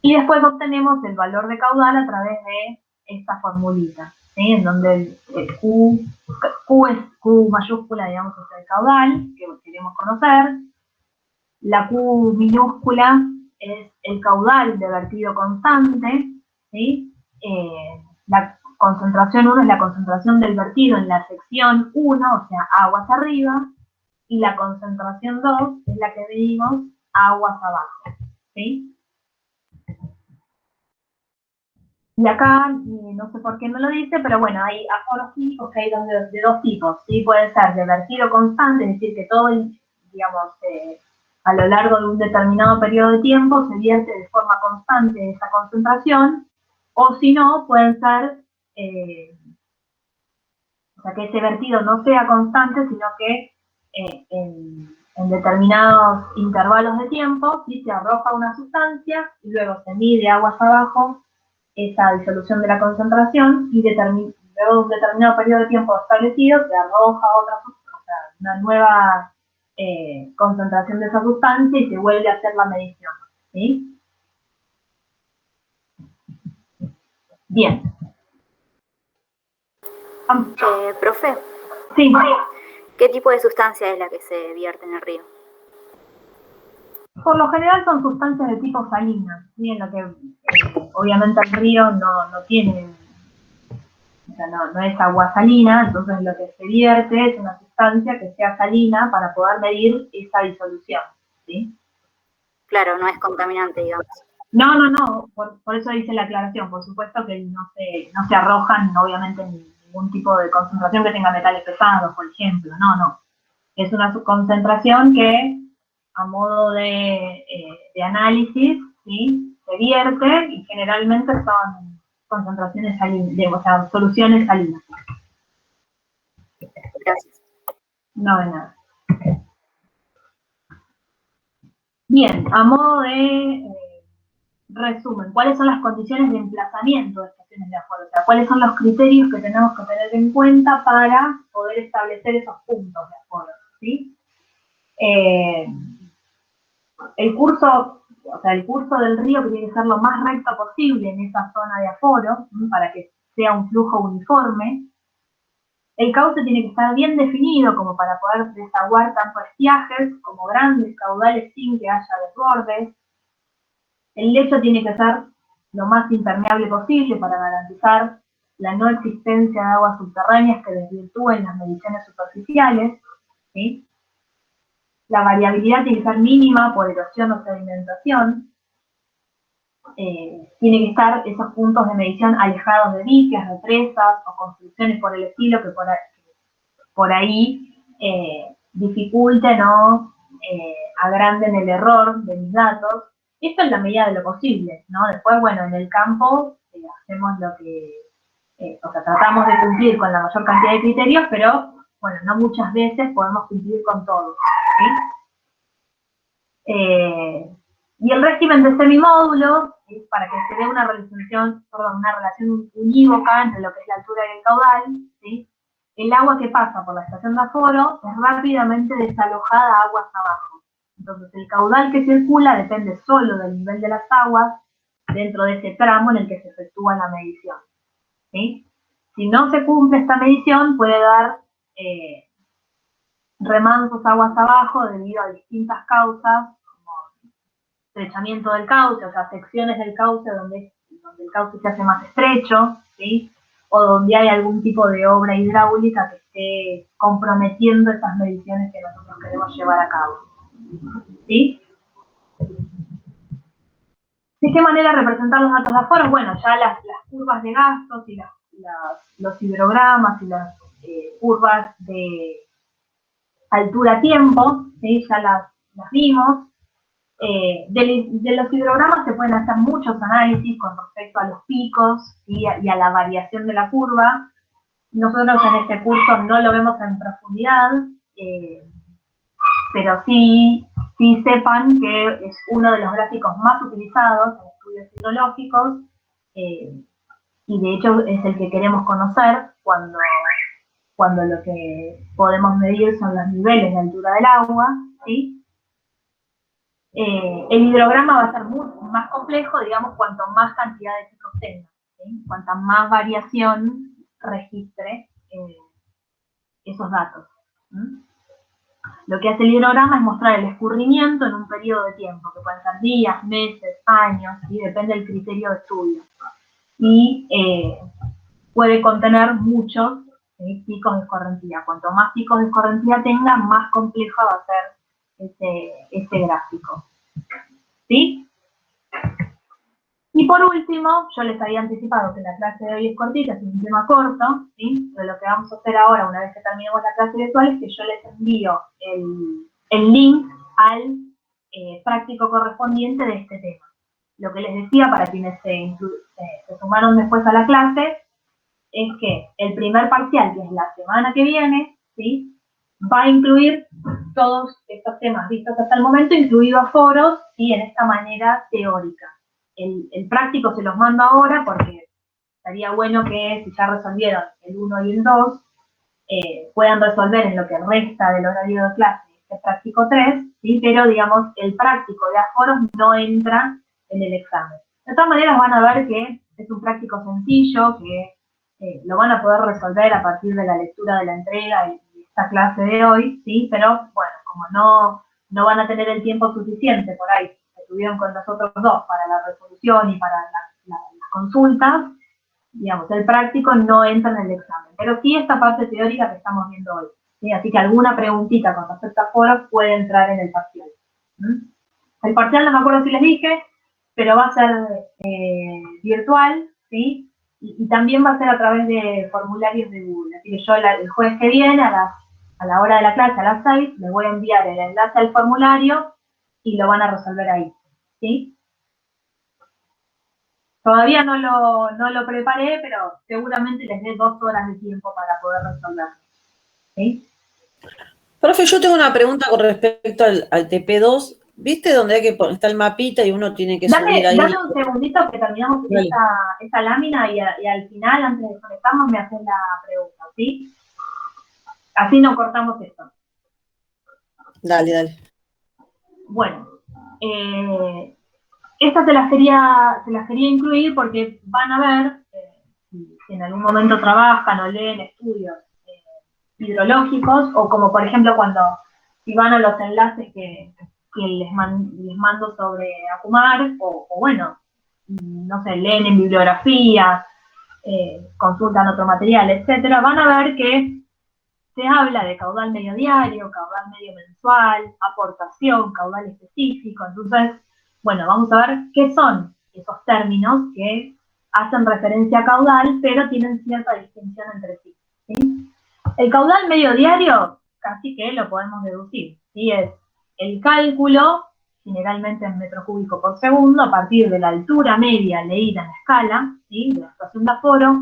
Y después obtenemos el valor de caudal a través de esta formulita, ¿sí? En donde el Q es Q mayúscula, digamos, es el caudal que queremos conocer. La Q minúscula es el caudal de vertido constante, ¿sí? La concentración 1 es la concentración del vertido en la sección 1, o sea, aguas arriba, y la concentración 2 es la que medimos aguas abajo, ¿sí? Y acá, no sé por qué no lo dice, pero bueno, hay aforos químicos que hay de dos tipos, ¿sí? Puede ser de vertido constante, es decir, que todo, digamos, a lo largo de un determinado periodo de tiempo se vierte de forma constante esa concentración, o si no, pueden ser, o sea, que ese vertido no sea constante, sino que en determinados intervalos de tiempo, ¿sí? Se arroja una sustancia y luego se mide aguas abajo esa disolución de la concentración y luego de un determinado periodo de tiempo establecido se arroja otra sustancia, o sea, una nueva concentración de esa sustancia y se vuelve a hacer la medición. ¿Sí? Bien. Profe. Sí. ¿Qué tipo de sustancia es la que se vierte en el río? Por lo general son sustancias de tipo salina, ¿sí? En lo que obviamente el río no tiene, o sea, no es agua salina, entonces lo que se vierte es una sustancia que sea salina para poder medir esa disolución, ¿sí? Claro, no es contaminante, digamos. No, por eso dice la aclaración, por supuesto que no se arrojan, obviamente, ningún tipo de concentración que tenga metales pesados, por ejemplo, no. Es una concentración que, a modo de análisis, ¿sí? Se vierte y generalmente son concentraciones salinas, o sea, soluciones salinas. Gracias. No de nada. Bien, a modo de resumen, ¿cuáles son las condiciones de emplazamiento de estaciones de aforo? O sea, ¿cuáles son los criterios que tenemos que tener en cuenta para poder establecer esos puntos de aforo? ¿Sí? El curso del río que tiene que ser lo más recto posible en esa zona de aforo, para que sea un flujo uniforme. El cauce tiene que estar bien definido como para poder desaguar tanto estiajes como grandes caudales sin que haya desbordes. El lecho tiene que ser lo más impermeable posible para garantizar la no existencia de aguas subterráneas que desvirtúen las mediciones superficiales, ¿sí? La variabilidad tiene que ser mínima por erosión o sedimentación. Tiene que estar esos puntos de medición alejados de diques, represas o construcciones por el estilo que por ahí dificulten o agranden el error de mis datos. Esto en la medida de lo posible, ¿no? Después, bueno, en el campo hacemos lo que, o sea, tratamos de cumplir con la mayor cantidad de criterios, pero bueno, no muchas veces podemos cumplir con todo, ¿sí? Y el régimen de semimódulos es para que se dé una relación unívoca entre lo que es la altura y el caudal, ¿sí? El agua que pasa por la estación de aforo es rápidamente desalojada aguas abajo. Entonces, el caudal que circula depende solo del nivel de las aguas dentro de ese tramo en el que se efectúa la medición, ¿sí? Si no se cumple esta medición, puede dar remansos aguas abajo debido a distintas causas, como estrechamiento del cauce, o sea, secciones del cauce donde el cauce se hace más estrecho, ¿sí? O donde hay algún tipo de obra hidráulica que esté comprometiendo esas mediciones que nosotros queremos llevar a cabo, ¿sí? ¿De qué manera representar los datos de aforo? Bueno, ya las curvas de gastos y los hidrogramas y las curvas de altura-tiempo, ¿sí? Ya las vimos. De los hidrogramas se pueden hacer muchos análisis con respecto a los picos, ¿sí? y a la variación de la curva. Nosotros en este curso no lo vemos en profundidad, pero sí sepan que es uno de los gráficos más utilizados en estudios hidrológicos, y de hecho es el que queremos conocer cuando lo que podemos medir son los niveles de altura del agua, ¿sí? El hidrograma va a ser mucho más complejo, digamos, cuanto más cantidad de picos tenga, ¿sí? Cuanta más variación registre esos datos, ¿sí? Lo que hace el hidrograma es mostrar el escurrimiento en un periodo de tiempo, que pueden ser días, meses, años, ¿sí? Depende del criterio de estudio. Y puede contener muchos picos de escorrentía. Cuanto más picos de escorrentía tenga, más complejo va a ser ese gráfico, ¿sí? Y por último, yo les había anticipado que la clase de hoy es cortita, es un tema corto, ¿sí? Pero lo que vamos a hacer ahora, una vez que terminemos la clase virtual, es que yo les envío el link al práctico correspondiente de este tema. Lo que les decía para quienes se sumaron después a la clase, es que el primer parcial, que es la semana que viene, ¿sí? Va a incluir todos estos temas vistos hasta el momento, incluido aforos, ¿sí? En esta manera teórica. El práctico se los mando ahora porque estaría bueno que si ya resolvieron el 1 y el 2, puedan resolver en lo que resta del horario de clase este práctico 3, ¿sí? Pero digamos, el práctico de aforos no entra en el examen. De todas maneras van a ver que es un práctico sencillo, que lo van a poder resolver a partir de la lectura de la entrega y esta clase de hoy, ¿sí? Pero bueno, como no van a tener el tiempo suficiente por ahí, estuvieron con nosotros dos para la resolución y para las consultas, digamos, el práctico no entra en el examen, pero sí esta parte teórica que estamos viendo hoy, ¿sí? Así que alguna preguntita con respecto a foros puede entrar en el parcial. El parcial no me acuerdo si les dije, pero va a ser virtual, ¿sí? Y también va a ser a través de formularios de Google. Así que yo el jueves que viene, a la hora de la clase, a las 6, les voy a enviar el enlace al formulario y lo van a resolver ahí, ¿sí? Todavía no lo preparé, pero seguramente les dé 2 horas de tiempo para poder resolverlo, ¿sí? Profe, yo tengo una pregunta con respecto al TP2. ¿Viste donde hay que está el mapita y uno tiene que subir ahí? Dame un segundito que terminamos esta lámina y al final, antes de conectarnos, me hacen la pregunta, ¿sí? Así no cortamos esto. Dale. Bueno, estas se las quería incluir porque van a ver, si en algún momento trabajan o leen estudios hidrológicos, o como por ejemplo si van a los enlaces que les mando sobre Acumar, o bueno, no sé, leen en bibliografía, consultan otro material, etcétera, van a ver que se habla de caudal medio diario, caudal medio mensual, aportación, caudal específico. Entonces, bueno, vamos a ver qué son esos términos que hacen referencia a caudal, pero tienen cierta distinción entre sí, ¿sí? El caudal medio diario, casi que lo podemos deducir, ¿sí? Es el cálculo, generalmente en metro cúbico por segundo, a partir de la altura media leída en la escala, ¿sí? De la estación de aforo,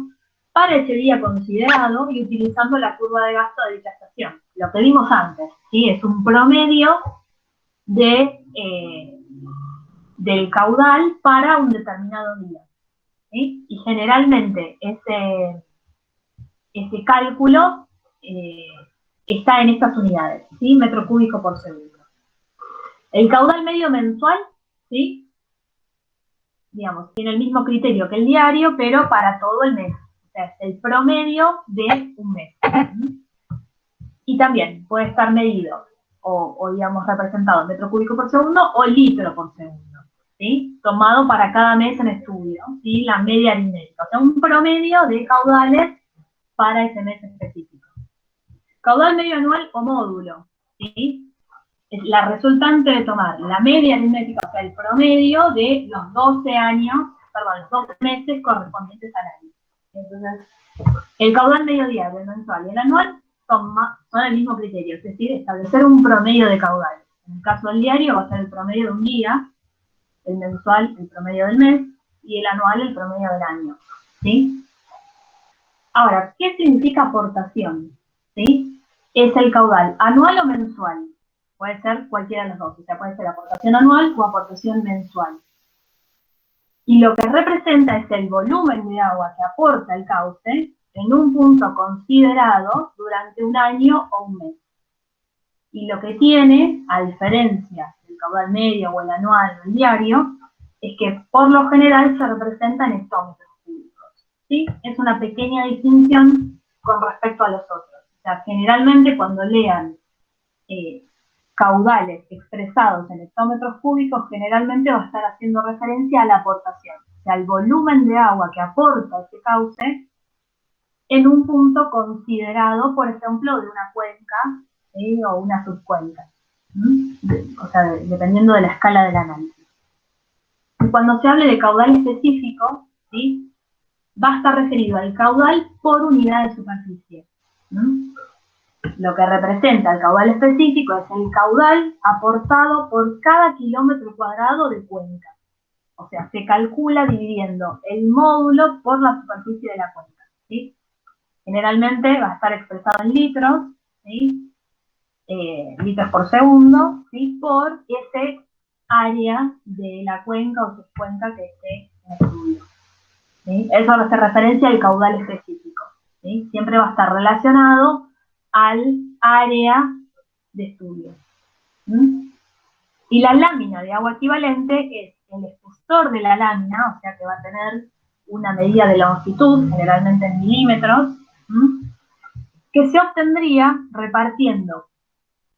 para ese día considerado y utilizando la curva de gasto de dicha estación. Lo que vimos antes, ¿sí? Es un promedio del caudal para un determinado día, ¿sí? Y generalmente ese cálculo está en estas unidades, ¿sí? Metro cúbico por segundo. El caudal medio mensual, ¿sí? Digamos, tiene el mismo criterio que el diario, pero para todo el mes. O sea, es el promedio de un mes. Y también puede estar medido o digamos, representado en metro cúbico por segundo o litro por segundo, ¿sí? Tomado para cada mes en estudio, ¿sí? La media aritmética. O sea, un promedio de caudales para ese mes específico. Caudal medio anual o módulo, ¿sí? Es la resultante de tomar la media aritmética, o sea, el promedio de los 12 meses correspondientes al año. Entonces, el caudal medio diario, el mensual y el anual son el mismo criterio, es decir, establecer un promedio de caudal. En el caso del diario va a ser el promedio de un día, el mensual el promedio del mes y el anual el promedio del año, ¿sí? Ahora, ¿qué significa aportación? ¿Sí? Es el caudal anual o mensual. Puede ser cualquiera de los dos, o sea, puede ser aportación anual o aportación mensual. Y lo que representa es el volumen de agua que aporta el cauce en un punto considerado durante un año o un mes. Y lo que tiene, a diferencia del caudal medio o el anual o el diario, es que por lo general se representa en hectómetros cúbicos, ¿sí? Es una pequeña distinción con respecto a los otros. O sea, generalmente cuando lean caudales expresados en hectómetros cúbicos, generalmente va a estar haciendo referencia a la aportación, o sea, al volumen de agua que aporta ese cauce en un punto considerado, por ejemplo, de una cuenca, ¿sí? O una subcuenca, o sea, dependiendo de la escala del análisis. Y cuando se hable de caudal específico, ¿sí? Va a estar referido al caudal por unidad de superficie. Lo que representa el caudal específico es el caudal aportado por cada kilómetro cuadrado de cuenca. O sea, se calcula dividiendo el módulo por la superficie de la cuenca, ¿sí? Generalmente va a estar expresado en litros, ¿sí? Litros por segundo, ¿sí? Por ese área de la cuenca o subcuenca que esté en estudio, ¿sí? Eso va a hacer referencia al caudal específico, ¿sí? Siempre va a estar relacionado al área de estudio. Y la lámina de agua equivalente es el espesor de la lámina, o sea que va a tener una medida de longitud, generalmente en milímetros, que se obtendría repartiendo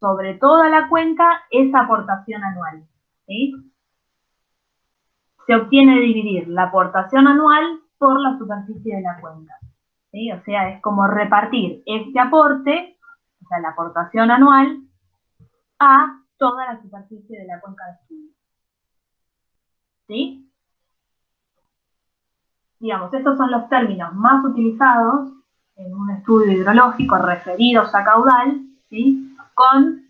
sobre toda la cuenca esa aportación anual, ¿sí? Se obtiene de dividir la aportación anual por la superficie de la cuenca, ¿sí? O sea, es como repartir este aporte, o sea, la aportación anual, a toda la superficie de la cuenca de estudio, ¿sí? Digamos, estos son los términos más utilizados en un estudio hidrológico referidos a caudal, ¿sí? Con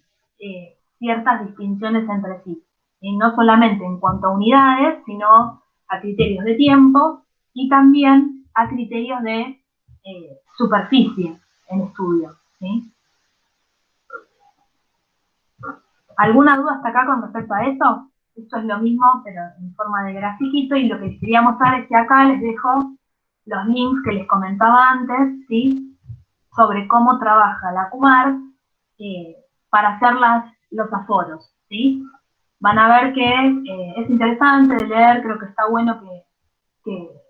ciertas distinciones entre sí. Y no solamente en cuanto a unidades, sino a criterios de tiempo y también a criterios de superficie en estudio, ¿sí? ¿Alguna duda hasta acá con respecto a eso? Esto es lo mismo, pero en forma de grafiquito, y lo que quería mostrar es que acá les dejo los links que les comentaba antes, ¿sí? Sobre cómo trabaja la CUMAR para hacer los aforos, ¿sí? Van a ver que es interesante de leer, creo que está bueno que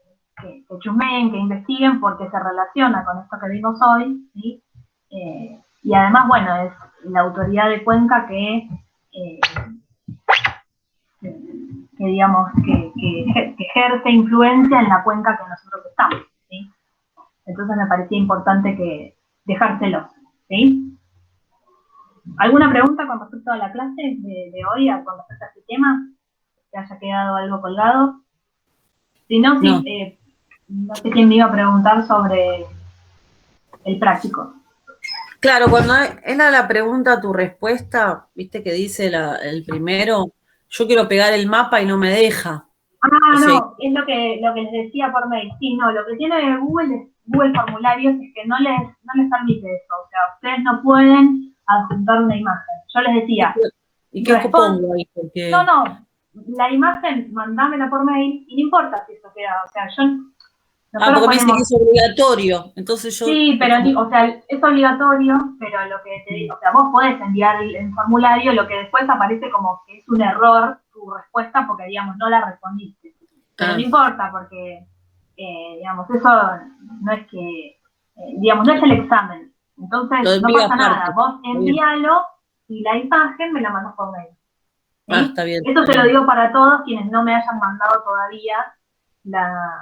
chusmeen, que investiguen, porque se relaciona con esto que vimos hoy, ¿sí? Y además, bueno, es la autoridad de Cuenca que digamos, que ejerce influencia en la cuenca que nosotros estamos, ¿sí? Entonces me parecía importante que dejárselos, ¿sí? ¿Alguna pregunta con respecto a la clase de hoy, con respecto a este tema? ¿Que haya quedado algo colgado? Si no, no. Sí, no sé quién me iba a preguntar sobre el práctico. Claro, cuando era la pregunta, tu respuesta, viste que dice el primero, yo quiero pegar el mapa y no me deja. Ah, no, es lo que les decía por mail. Sí, no, lo que tiene Google Google Formularios es que no les permite eso. O sea, ustedes no pueden adjuntar una imagen. Yo les decía... ¿Y qué pongo ahí? Porque... No, la imagen, mandámela por mail y no importa si eso queda. O sea, porque me dice que es obligatorio. Entonces yo... Sí, pero, o sea, es obligatorio, pero lo que te digo, o sea, vos podés enviar el formulario, lo que después aparece como que es un error tu respuesta porque, digamos, no la respondiste. Pero no importa porque, digamos, eso no es que, digamos, no es el examen. Entonces, no pasa nada. Vos envíalo y la imagen me la mandas por mail. ¿Sí? Está bien. Eso te lo digo para todos quienes no me hayan mandado todavía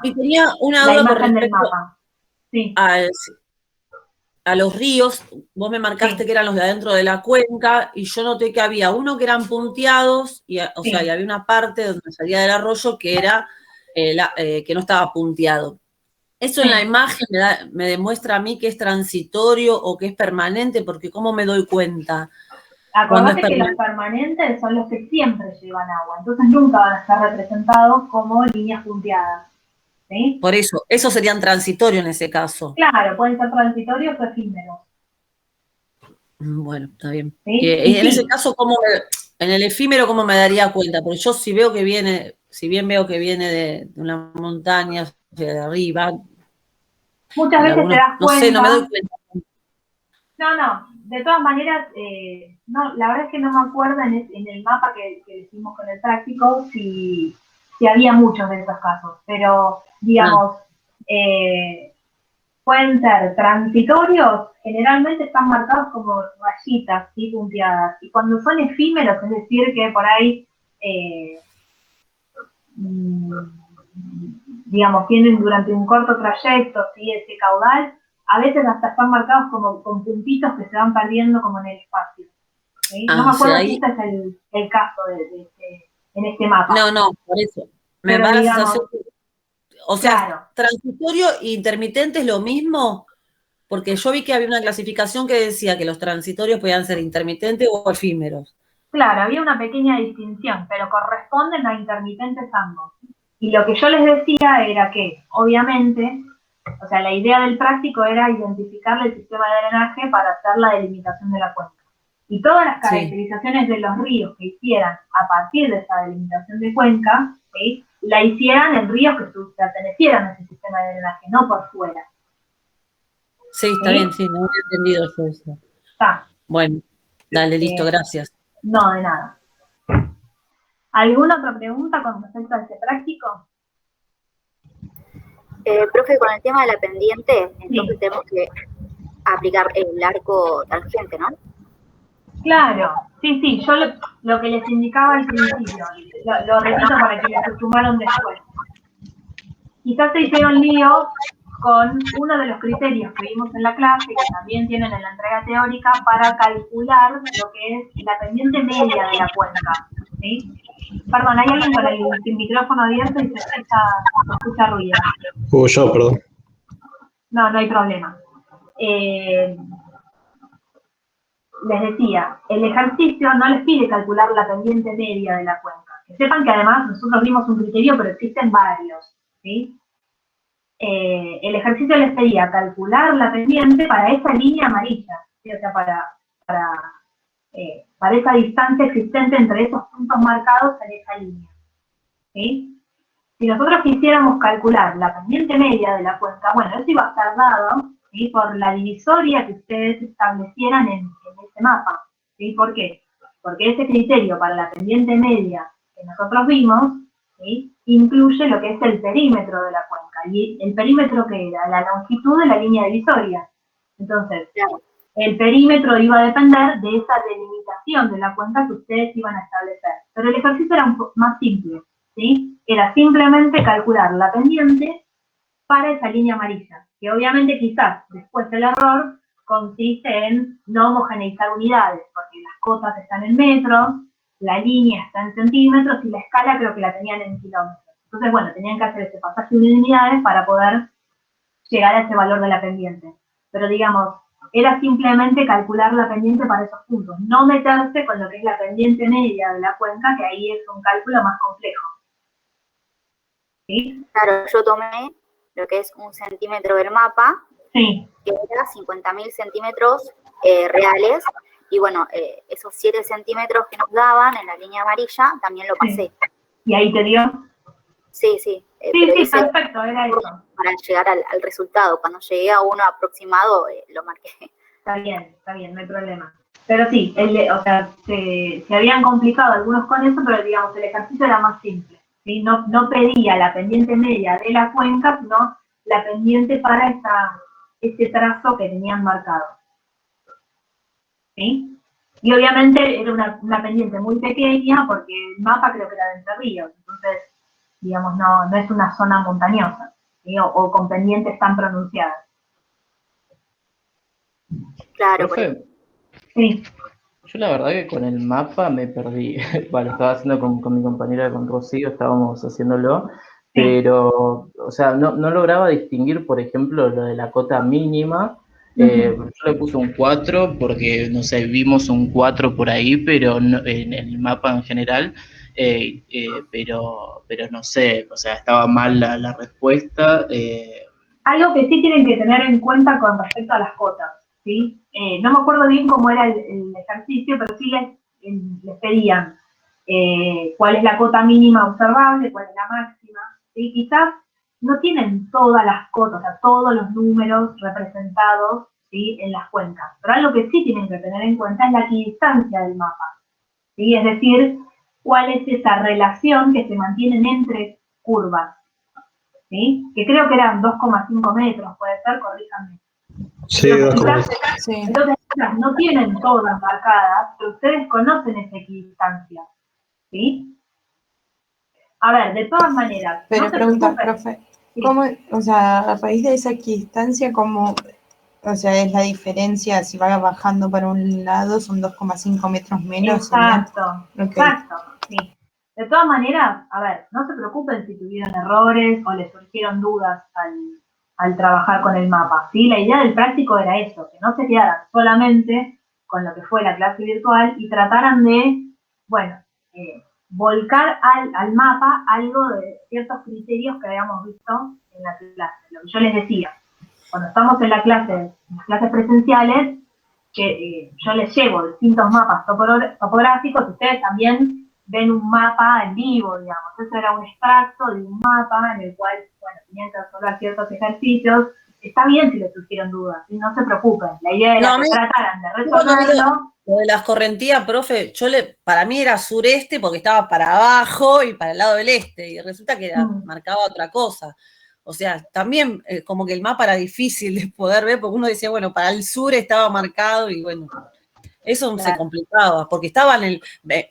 y tenía una la duda imagen del mapa. Sí. A los ríos, vos me marcaste que eran los de adentro de la cuenca, y yo noté que había uno que eran punteados, y había una parte donde salía del arroyo que era que no estaba punteado. ¿Eso en la imagen me demuestra a mí que es transitorio o que es permanente? Porque ¿cómo me doy cuenta? Acordate que los permanentes son los que siempre llevan agua, entonces nunca van a estar representados como líneas punteadas. ¿Sí? Por eso serían transitorios en ese caso. Claro, pueden ser transitorios o efímeros. Bueno, está bien. ¿Sí? En ese caso, en el efímero, ¿cómo me daría cuenta? Porque yo si bien veo que viene de una montaña, de arriba. Muchas veces te das cuenta. No sé, no me doy cuenta. No, de todas maneras, la verdad es que no me acuerdo en el mapa que hicimos con el práctico si había muchos de esos casos, pero digamos, pueden ser transitorios, generalmente están marcados como rayitas, ¿sí? Punteadas, y cuando son efímeros, es decir, que por ahí, digamos, tienen durante un corto trayecto, ¿sí? Ese caudal, a veces hasta están marcados como con puntitos que se van perdiendo como en el espacio. ¿Sí? No me acuerdo si este es el caso en este mapa. No, por eso. Me da la sensación que, o sea, claro. ¿Transitorio e intermitente es lo mismo? Porque yo vi que había una clasificación que decía que los transitorios podían ser intermitentes o efímeros. Claro, había una pequeña distinción, pero corresponden a intermitentes ambos. Y lo que yo les decía era que, obviamente, o sea, la idea del práctico era identificar el sistema de drenaje para hacer la delimitación de la cuenca. Y todas las caracterizaciones de los ríos que hicieran a partir de esa delimitación de cuenca, ¿sí? La hicieran en ríos que pertenecieran a ese sistema de drenaje, no por fuera. Sí, está bien, sí, no había entendido yo eso. Está. Bueno, dale, listo, gracias. No, de nada. ¿Alguna otra pregunta con respecto a este práctico? Profe, con el tema de la pendiente, entonces tenemos que aplicar el arco tangente, ¿no? Claro, sí, yo lo que les indicaba al principio, lo repito para que se sumaron después. Quizás se hicieron lío con uno de los criterios que vimos en la clase, que también tienen en la entrega teórica, para calcular lo que es la pendiente media de la cuenca, ¿sí? Perdón, hay alguien con el micrófono abierto y se escucha ruido. Yo, perdón. No hay problema. Les decía, el ejercicio no les pide calcular la pendiente media de la cuenca. Que sepan que además nosotros vimos un criterio, pero existen varios, ¿sí? El ejercicio les pedía calcular la pendiente para esa línea amarilla, ¿sí? O sea, para esa distancia existente entre esos puntos marcados en esa línea, ¿sí? Si nosotros quisiéramos calcular la pendiente media de la cuenca, bueno, eso iba a estar dado, ¿sí? Por la divisoria que ustedes establecieran en ese mapa, ¿sí? ¿Por qué? Porque ese criterio para la pendiente media que nosotros vimos, ¿sí? Incluye lo que es el perímetro de la cuenca. Y el perímetro que era la longitud de la línea divisoria. Entonces, el perímetro iba a depender de esa delimitación de la cuenca que ustedes iban a establecer. Pero el ejercicio era un poco más simple, ¿sí? Era simplemente calcular la pendiente para esa línea amarilla. Que obviamente quizás después el error consiste en no homogeneizar unidades, porque las cosas están en metros, la línea está en centímetros y la escala creo que la tenían en kilómetros. Entonces, bueno, tenían que hacer ese pasaje de unidades para poder llegar a ese valor de la pendiente. Pero digamos, era simplemente calcular la pendiente para esos puntos, no meterse con lo que es la pendiente media de la cuenca, que ahí es un cálculo más complejo. ¿Sí? Claro, yo tomé lo que es 1 centímetro del mapa, sí, que era 50.000 centímetros reales, y bueno, esos 7 centímetros que nos daban en la línea amarilla, también lo pasé. sí. ¿Y ahí te dio? Sí. Sí, pero sí, hice perfecto, era eso. para llegar al resultado. Cuando llegué a uno aproximado, lo marqué. Está bien, no hay problema. Pero sí, o sea, se habían complicado algunos con eso, pero digamos, el ejercicio era más simple. ¿Sí? No pedía la pendiente media de la cuenca, sino la pendiente para ese trazo que tenían marcado. ¿Sí? Y obviamente era una pendiente muy pequeña porque el mapa creo que era de Entre Ríos, entonces, digamos, no es una zona montañosa, ¿sí? o con pendientes tan pronunciadas. Claro, Profe, Sí. yo la verdad que con el mapa me perdí. Bueno, estaba haciendo con mi compañera, con Rocío, estábamos haciéndolo, pero, o sea, no lograba distinguir, por ejemplo, lo de la cota mínima. Yo le puse un 4 porque, no sé, vimos un 4 por ahí, pero en el mapa en general, pero no sé, o sea, estaba mal la respuesta. Algo que sí tienen que tener en cuenta con respecto a las cotas, ¿sí? No me acuerdo bien cómo era el ejercicio, pero sí les pedían cuál es la cota mínima observable, cuál es la máxima, ¿sí? Quizás no tienen todas las cotas, o sea, todos los números representados, ¿sí? En las cuencas, pero algo que sí tienen que tener en cuenta es la equidistancia del mapa, ¿sí? Es decir, cuál es esa relación que se mantienen entre curvas, ¿sí? Que creo que eran 2,5 metros, puede ser, corríjanme. Sí, 2,5. Sí. Entonces, no tienen todas marcadas, pero ustedes conocen esa equidistancia, ¿sí? A ver, de todas maneras. Pero no se pregunta, preocupen. profe, Sí. ¿cómo, o sea, a raíz de esa equidistancia, cómo, o sea, es la diferencia si va bajando para un lado, son 2,5 metros menos? Exacto, Okay. exacto, sí. De todas maneras, a ver, no se preocupen si tuvieron errores o les surgieron dudas al trabajar con el mapa, ¿sí? La idea del práctico era eso, que no se quedaran solamente con lo que fue la clase virtual y trataran de, bueno, volcar al mapa algo de ciertos criterios que habíamos visto en la clase. Lo que yo les decía, cuando estamos en las clases presenciales, que yo les llevo distintos mapas topográficos, ustedes también ven un mapa en vivo, digamos. Eso era un extracto de un mapa en el cual, bueno, tenían que resolver ciertos ejercicios. Está bien si les surgieron dudas, ¿sí? No se preocupen. La idea era que trataran de resolverlo. Lo de las correntías, profe, para mí era sureste porque estaba para abajo y para el lado del este, y resulta que marcaba otra cosa. O sea, también como que el mapa era difícil de poder ver, porque uno decía, bueno, para el sur estaba marcado y bueno, eso se complicaba, porque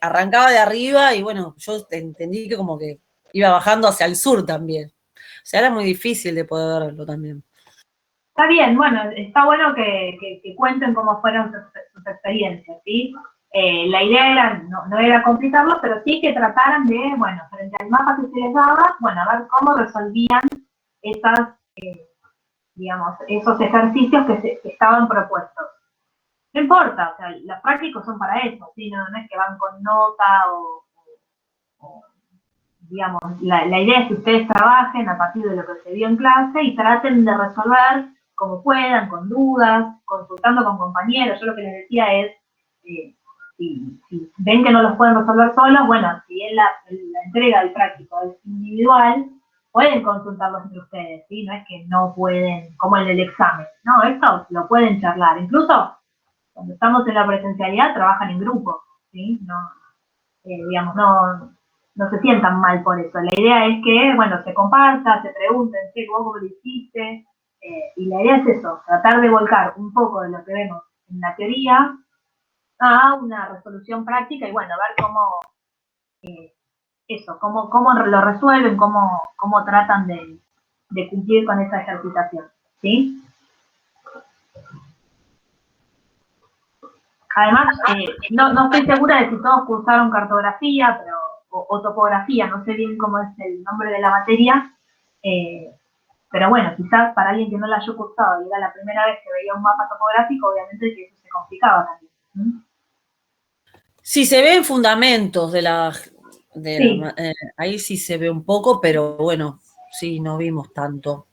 arrancaba de arriba y bueno, yo entendí que como que iba bajando hacia el sur también. O sea, era muy difícil de poder verlo también. Está bien, bueno, está bueno que cuenten cómo fueron sus experiencias, ¿sí? La idea era, no era complicarlo, pero sí que trataran de, bueno, frente al mapa que se les daba, bueno, a ver cómo resolvían digamos, esos ejercicios que estaban propuestos. No importa, o sea, los prácticos son para eso, ¿sí? No es que van con nota o digamos, la idea es que ustedes trabajen a partir de lo que se vio en clase y traten de resolver como puedan, con dudas, consultando con compañeros. Yo lo que les decía es, si ven que no los pueden resolver solos, bueno, si es la entrega del práctico es individual, pueden consultarlos entre ustedes, ¿sí? No es que no pueden, como el del examen, no, esto lo pueden charlar. Incluso cuando estamos en la presencialidad trabajan en grupo, ¿sí? No, digamos, no se sientan mal por eso. La idea es que, bueno, se comparta, se pregunten, ¿sí? ¿Vos cómo lo hiciste? Y la idea es eso, tratar de volcar un poco de lo que vemos en la teoría a una resolución práctica y, bueno, ver cómo lo resuelven, cómo tratan de cumplir con esa ejercitación, ¿sí? Además, no estoy segura de si todos cursaron cartografía, o topografía, no sé bien cómo es el nombre de la materia, pero bueno, quizás para alguien que no la haya cursado y era la primera vez que veía un mapa topográfico, obviamente que eso se complicaba también. Sí, se ven fundamentos sí. ahí sí se ve un poco, pero bueno, sí, no vimos tanto.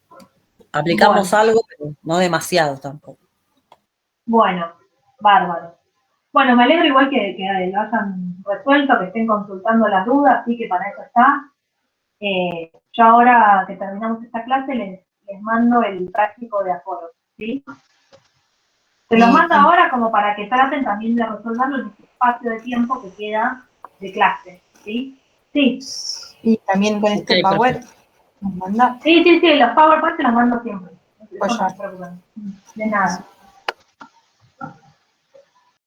Aplicamos algo, pero no demasiado tampoco. Bueno, bárbaro. Bueno, me alegro igual que lo hayan resuelto, que estén consultando las dudas, así que para eso está. Yo ahora que terminamos esta clase les mando el práctico de aforos, ¿sí? Se los mando ahora como para que traten también de resolverlo en este espacio de tiempo que queda de clase, ¿sí? Sí. Y también con este Power nos manda. Sí, los PowerPoint se los mando siempre. Eso no se preocupen. De nada.